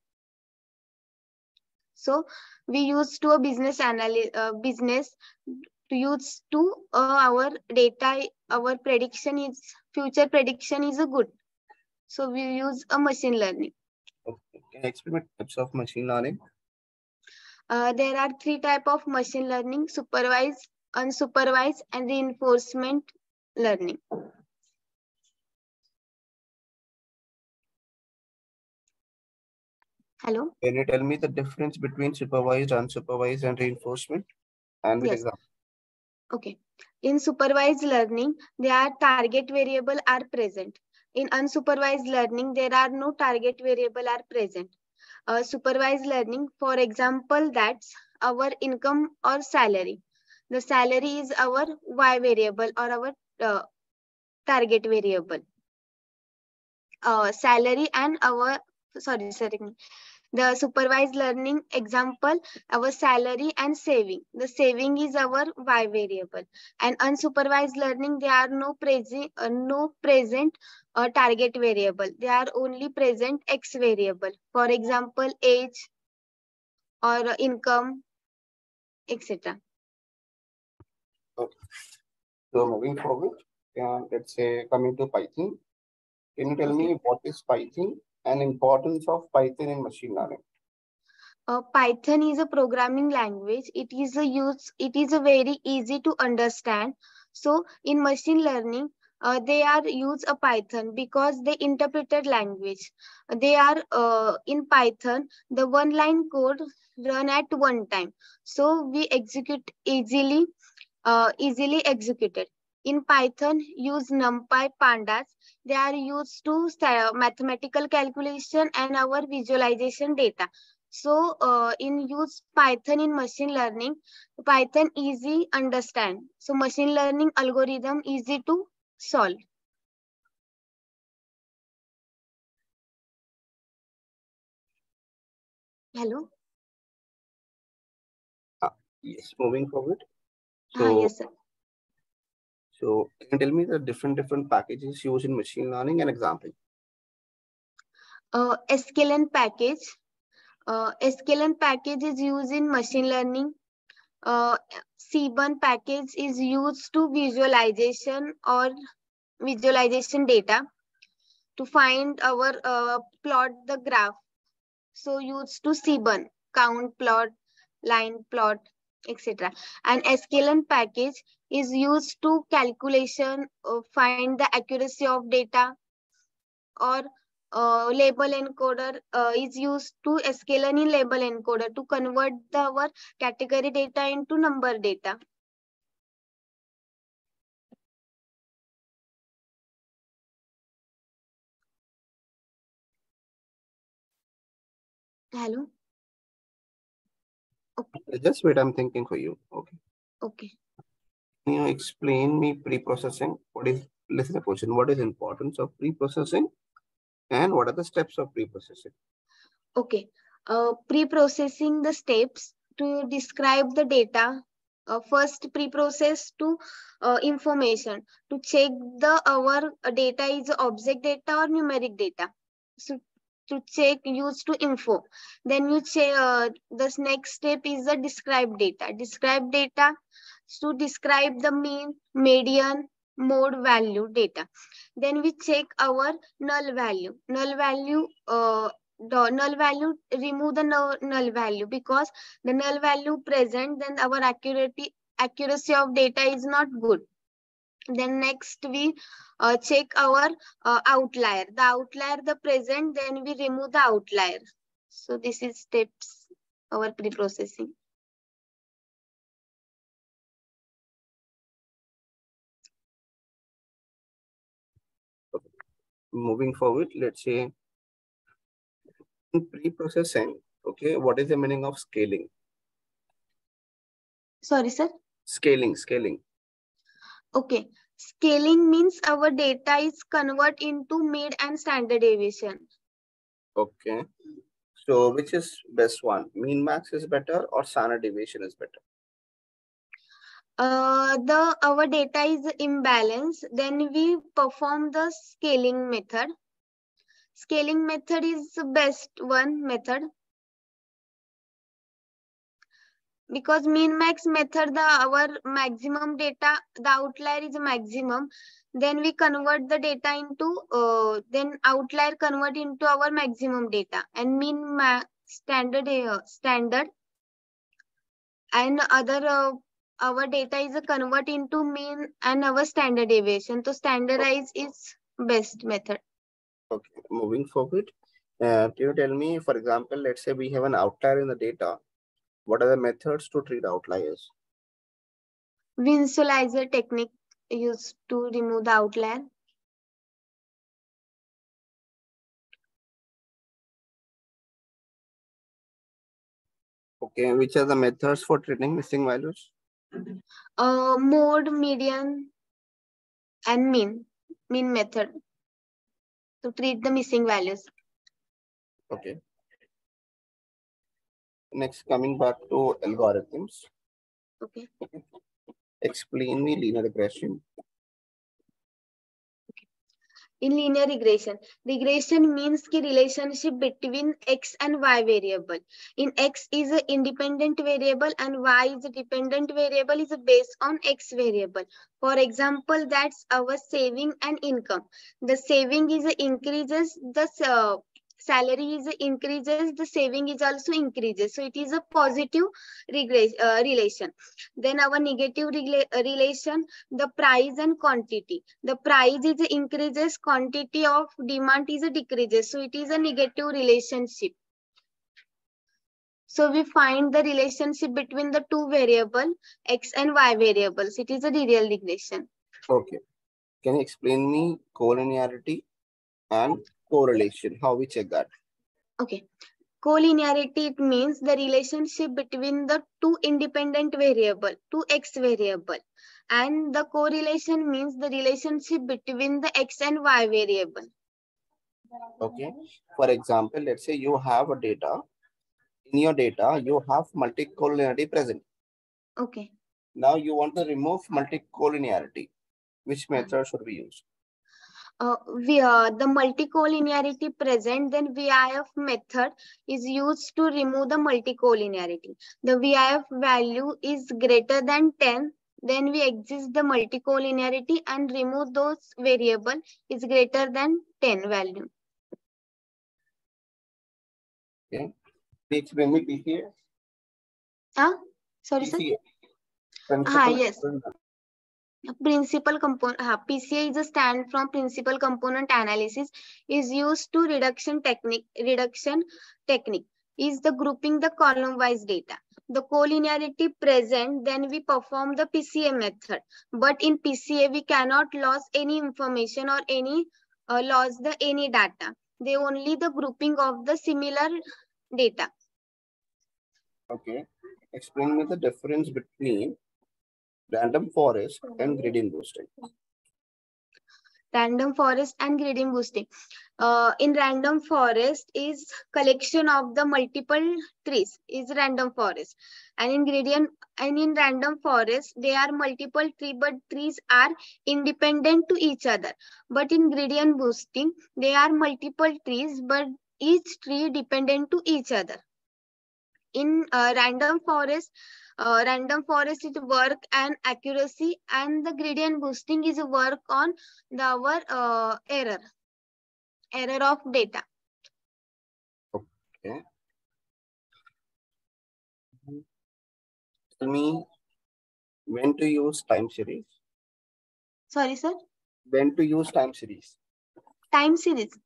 D: So we use to a business to use to our data, our prediction is future prediction is a good. So we use a machine learning.
B: Okay. Can you explain types of machine learning?
D: There are 3 types of machine learning: supervised, unsupervised, and reinforcement learning. Hello?
B: Can you tell me the difference between supervised, unsupervised, and reinforcement? And with
D: Yes.
B: example.
D: Okay. In supervised learning, there are target variable are present. In unsupervised learning, there are no target variable are present. Supervised learning, for example, that's our income or salary. The salary is our Y variable or our target variable. Salary and our, sorry, the supervised learning example, our salary and saving. The saving is our Y variable. And unsupervised learning, there are no present target variable. They are only present X variable. For example, age or income, etc.
B: Okay. So moving forward, let's say coming to Python. Can you tell me what is Python and importance of Python in machine learning?
D: Python is a programming language. It is a very easy to understand. So in machine learning, they are use a Python because they interpreted language. They are in Python, the one line code run at one time. So we execute easily executed. In Python, use NumPy, Pandas. They are used to mathematical calculation and our visualization data. So in use Python in machine learning, Python easy understand. So machine learning algorithm easy to solve. Hello?
B: Yes, moving forward. So,
D: Yes, sir.
B: So can you tell me the different packages used in machine learning and example?
D: sklearn package. sklearn package is used in machine learning. Seaborn package is used to visualization data to find our plot the graph. So used to Seaborn, count plot, line plot, etc. And sklearn package is used to calculation, find the accuracy of data, or label encoder is used to sklearn in label encoder to convert our category data into number data. Hello? Okay.
B: Just wait, I'm thinking for you. Okay.
D: Okay.
B: Can you explain me pre-processing? Listen to the question. What is the importance of pre-processing and what are the steps of pre-processing?
D: Okay. Pre-processing the steps to describe the data. First, pre-process to information to check the our data is object data or numeric data. So to check use to info. Then you check the next step is the describe data. Describe data to describe the mean, median, mode value data. Then we check our null value. Null value, remove the null value because the null value present, then our accuracy of data is not good. Then next we check our outlier. The outlier the present, then we remove the outlier. So this is steps our pre-processing.
B: Moving forward, let's say in pre-processing, okay, what is the meaning of scaling?
D: Sorry, sir.
B: Scaling.
D: Okay. Scaling means our data is convert into mid and standard deviation.
B: Okay. So which is best one? Mean max is better or standard deviation is better?
D: Our data is imbalanced. Then we perform the scaling method. Scaling method is the best one method. Because min max method, our maximum data, the outlier is maximum. Then we convert the data into, then outlier convert into our maximum data. And min max standard, and other, our data is a convert into mean and our standard deviation. So standardize is best method.
B: Okay, moving forward. Can you tell me, for example, let's say we have an outlier in the data. What are the methods to treat outliers?
D: Visualizer technique used to remove the outlier.
B: Okay, which are the methods for treating missing values?
D: Mode, median, and mean method to treat the missing values.
B: Okay. Next, coming back to algorithms.
D: Okay.
B: Explain me linear regression.
D: In linear regression means the relationship between x and y variable. In x is an independent variable and y is a dependent variable is based on x variable. For example, that's our saving and income. The saving is increases, the salary is increases, the saving is also increases. So it is a positive relation. Then our negative relation, the price and quantity. The price is increases, quantity of demand is decreases. So it is a negative relationship. So we find the relationship between the two variable, x and y variables. It is a real regression.
B: Okay. Can you explain me collinearity and correlation? How we check that?
D: Okay. Collinearity, it means the relationship between the two independent variable, two x variable. And the correlation means the relationship between the x and y variable.
B: Okay. For example, let's say you have a data. In your data, you have multicollinearity present.
D: Okay.
B: Now you want to remove multicollinearity. Which method should we use?
D: The multicollinearity present, then VIF method is used to remove the multicollinearity. The VIF value is greater than 10, then we exist the multicollinearity and remove those variable is greater than 10 value.
B: Okay. Explain me PCA.
D: Sorry,
B: PCA.
D: sir. Yes. Principal component, PCA is a stand from principal component analysis, is used to reduction technique is the grouping the column wise data. The collinearity present, then we perform the PCA method. But in PCA, we cannot lose any information or any lose the any data. They only the grouping of the similar data.
B: Okay. Explain me the difference between Random forest and gradient boosting.
D: Random forest and gradient boosting. In random forest is collection of the multiple trees is random forest, and in random forest they are multiple tree, but trees are independent to each other. But in gradient boosting they are multiple trees, but each tree dependent to each other. In random forest is work and accuracy, and the gradient boosting is work on our error of data.
B: Okay. Tell me when to use time series.
D: Sorry, sir.
B: When to use time series.
D: Time series.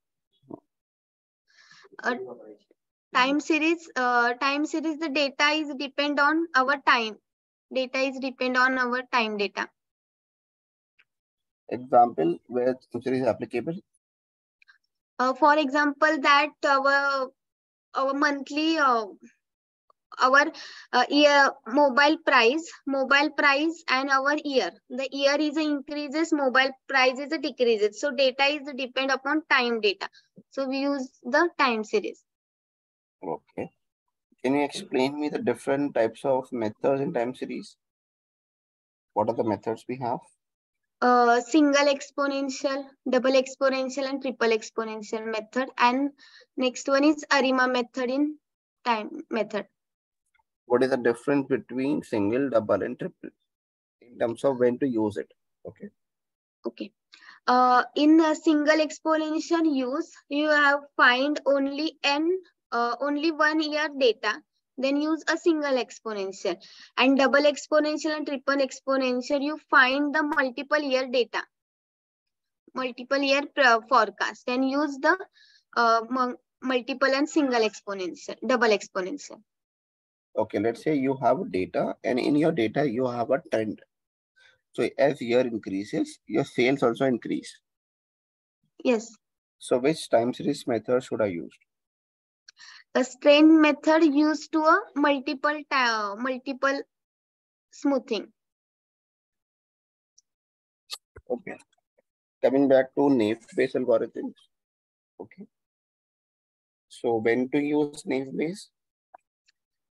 D: Time series. The data is depend on our time. Data is depend on our time data.
B: Example where time series is applicable.
D: For example, that our monthly our year mobile price and our year. The year is increases, mobile price is a decreases. So data is depend upon time data. So we use the time series.
B: Okay. Can you explain me the different types of methods in time series? What are the methods we have?
D: Single exponential, double exponential, and triple exponential method. And next one is ARIMA method in time method.
B: What is the difference between single, double, and triple in terms of when to use it? Okay.
D: Okay. In a single exponential use, you have find only only 1 year data. Then use a single exponential. And double exponential and triple exponential, you find the multiple year data, multiple year forecast. Then use the multiple and single exponential, double exponential.
B: Okay, let's say you have data, and in your data you have a trend. So as year increases, your sales also increase.
D: Yes.
B: So which time series method should I use?
D: A strain method used to a multiple smoothing.
B: Okay. Coming back to Naive-Bayes algorithms. Okay. So when to use Naive-Bayes?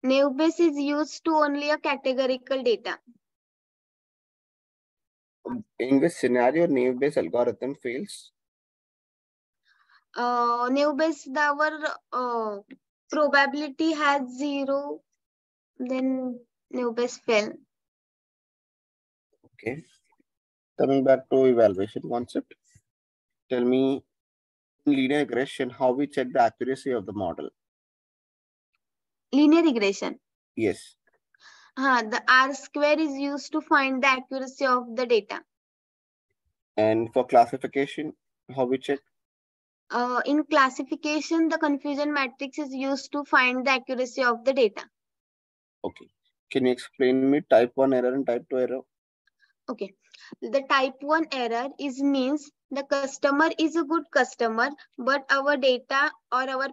D: Naive-Bayes is used to only a categorical data.
B: In which scenario Naive-Bayes algorithm fails?
D: Naive-Bayes, our probability has 0, then Naive-Bayes fail.
B: Okay. Coming back to evaluation concept. Tell me, in linear regression, how we check the accuracy of the model?
D: Linear regression.
B: Yes.
D: The R-square is used to find the accuracy of the data.
B: And for classification, how we check?
D: In classification, the confusion matrix is used to find the accuracy of the data.
B: Okay. Can you explain me type 1 error and type 2 error?
D: Okay. The type 1 error means the customer is a good customer, but our data or our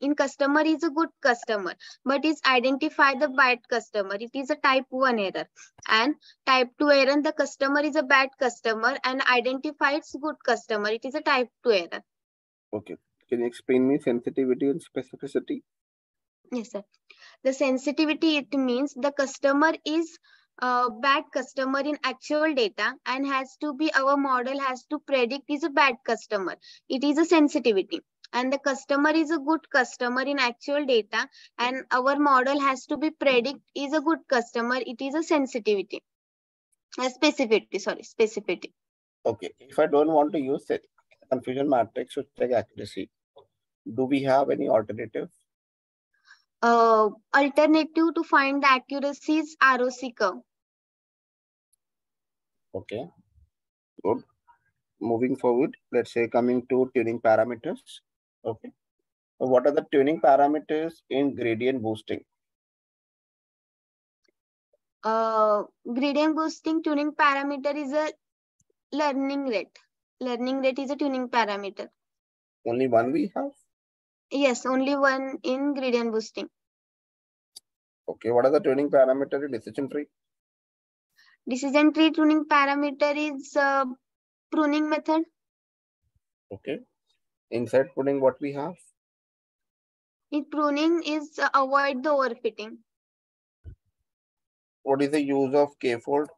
D: in customer is a good customer, but is identify the bad customer. It is a type 1 error. And type 2 error, the customer is a bad customer and identifies good customer. It is a type 2 error.
B: Okay. Can you explain me sensitivity and specificity?
D: Yes, sir. The sensitivity, it means the customer is a bad customer in actual data and has to be, our model has to predict is a bad customer. It is a sensitivity. And the customer is a good customer in actual data and our model has to be predict is a good customer. It is a sensitivity. Specificity.
B: Okay. If I don't want to use it, confusion matrix to check accuracy, do we have any alternative?
D: Alternative to find the accuracy is ROC curve.
B: Okay, good. Moving forward, let's say coming to tuning parameters. Okay. So what are the tuning parameters in gradient boosting?
D: Gradient boosting tuning parameter is a learning rate. Learning rate is a tuning parameter.
B: Only one we have?
D: Yes, only one in gradient boosting.
B: Okay, what are the tuning parameters in decision tree?
D: Decision tree tuning parameter is pruning method.
B: Okay. Inside pruning, what we have?
D: In pruning is avoid the overfitting.
B: What is the use of k-fold?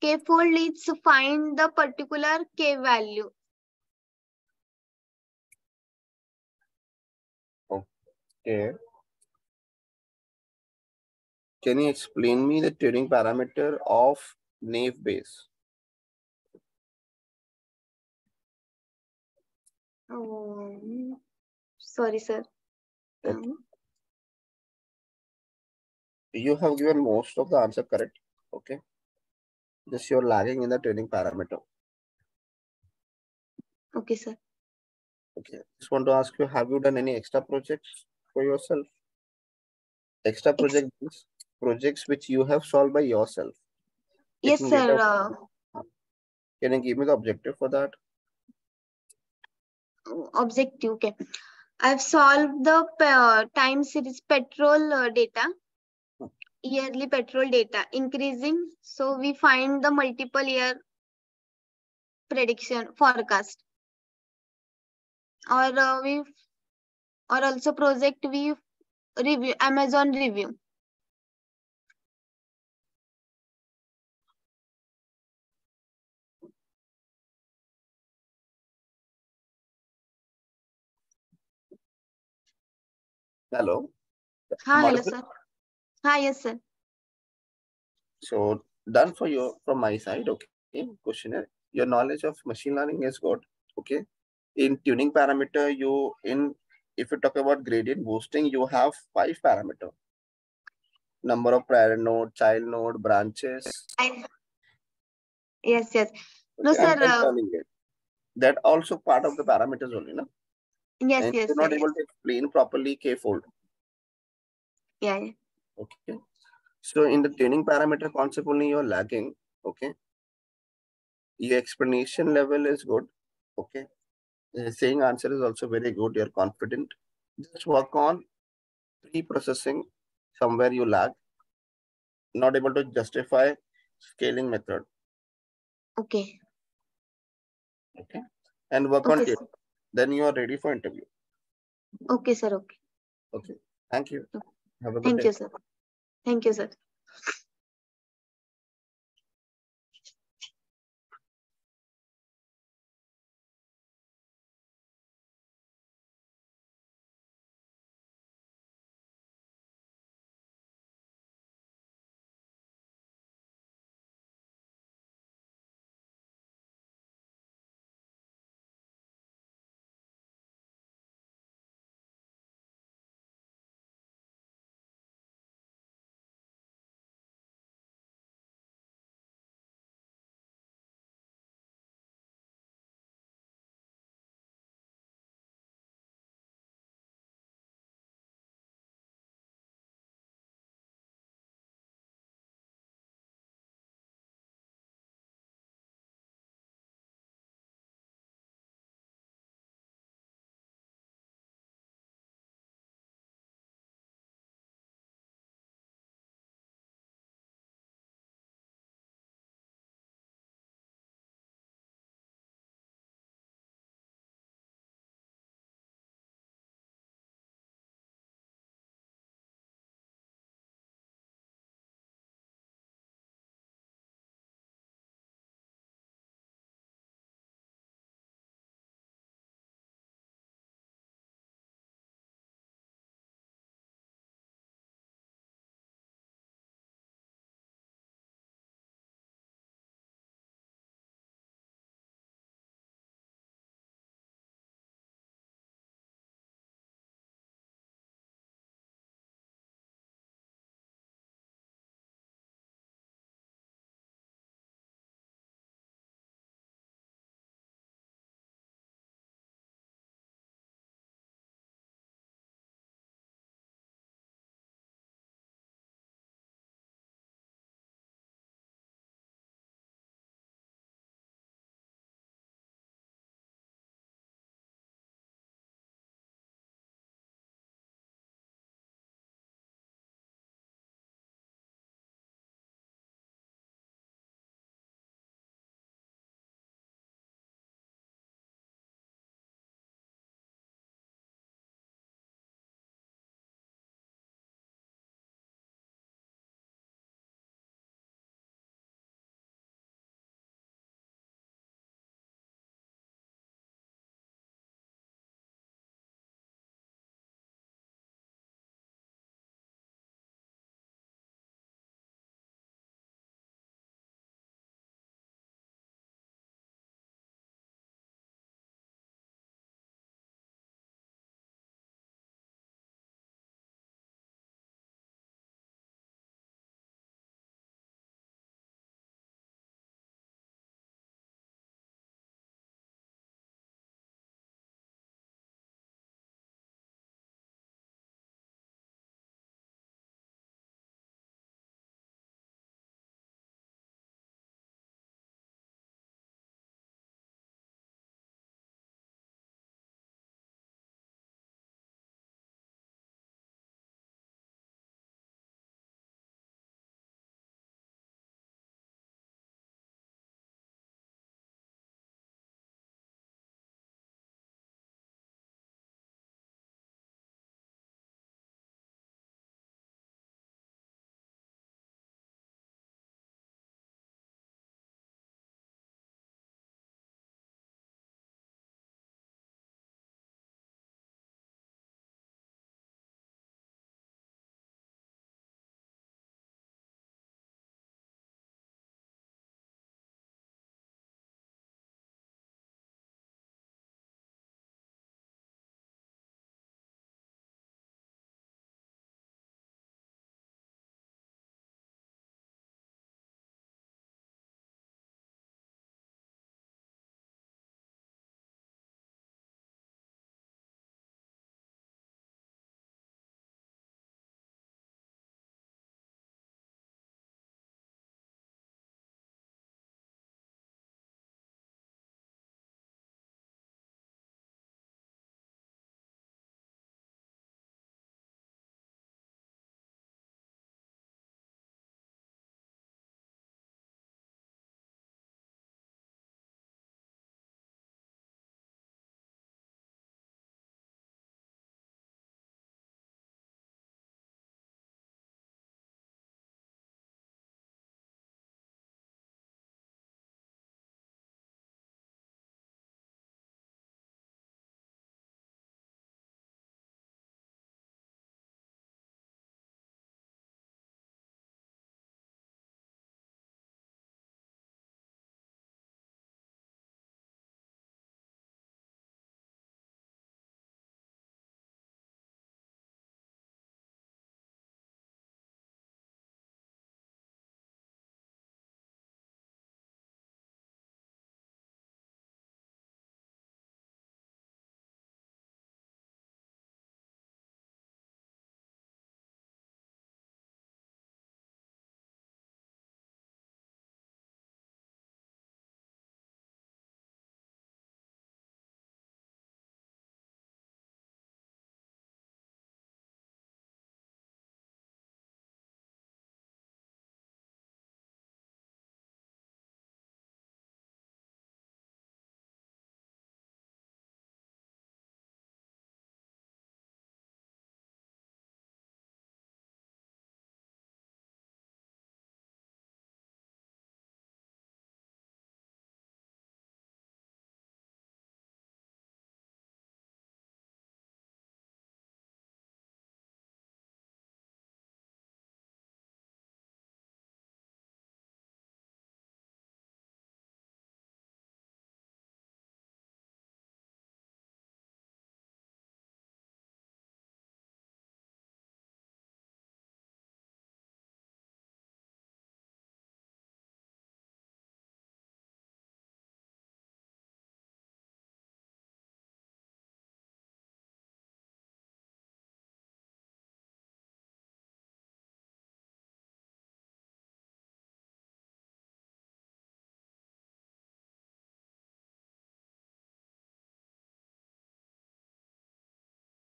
D: K-fold is to find the particular K value.
B: Okay. Can you explain me the tuning parameter of naive Bayes?
D: Oh, sorry, sir.
B: Okay. You have given most of the answer correct. Okay. Just you're lagging in the tuning parameter.
D: Okay, sir.
B: Okay. Just want to ask you, have you done any extra projects for yourself? Extra projects which you have solved by yourself.
D: Yes, sir.
B: Can you give me the objective for that?
D: Objective. Okay. I've solved the time series petrol data, yearly petrol data increasing. So we find the multiple year prediction forecast. Or also project we review Amazon review.
B: Hello.
D: Hi, hello, sir. Hi, yes, sir.
B: So done for you from my side. Okay. Questionnaire. Your knowledge of machine learning is good. Okay. In tuning parameter, if you talk about gradient boosting, you have 5 parameters. Number of parent node, child node, branches.
D: Yes. No,
B: Okay,
D: sir.
B: I'm telling it. That also part of the parameters only, no?
D: Yes,
B: and
D: yes,
B: you're
D: sir.
B: not able to explain properly k-fold.
D: Yeah.
B: Okay. So in the tuning parameter concept only you're lagging. Okay. Your explanation level is good. Okay. The saying answer is also very good. You're confident. Just work on pre-processing. Somewhere you lag. Not able to justify scaling method.
D: Okay.
B: Okay. And work on
D: Okay,
B: it. Then you are ready for interview.
D: Okay, sir. Okay.
B: Okay. Thank you. Have a good
D: Thank
B: day.
D: you, sir. Thank you, sir.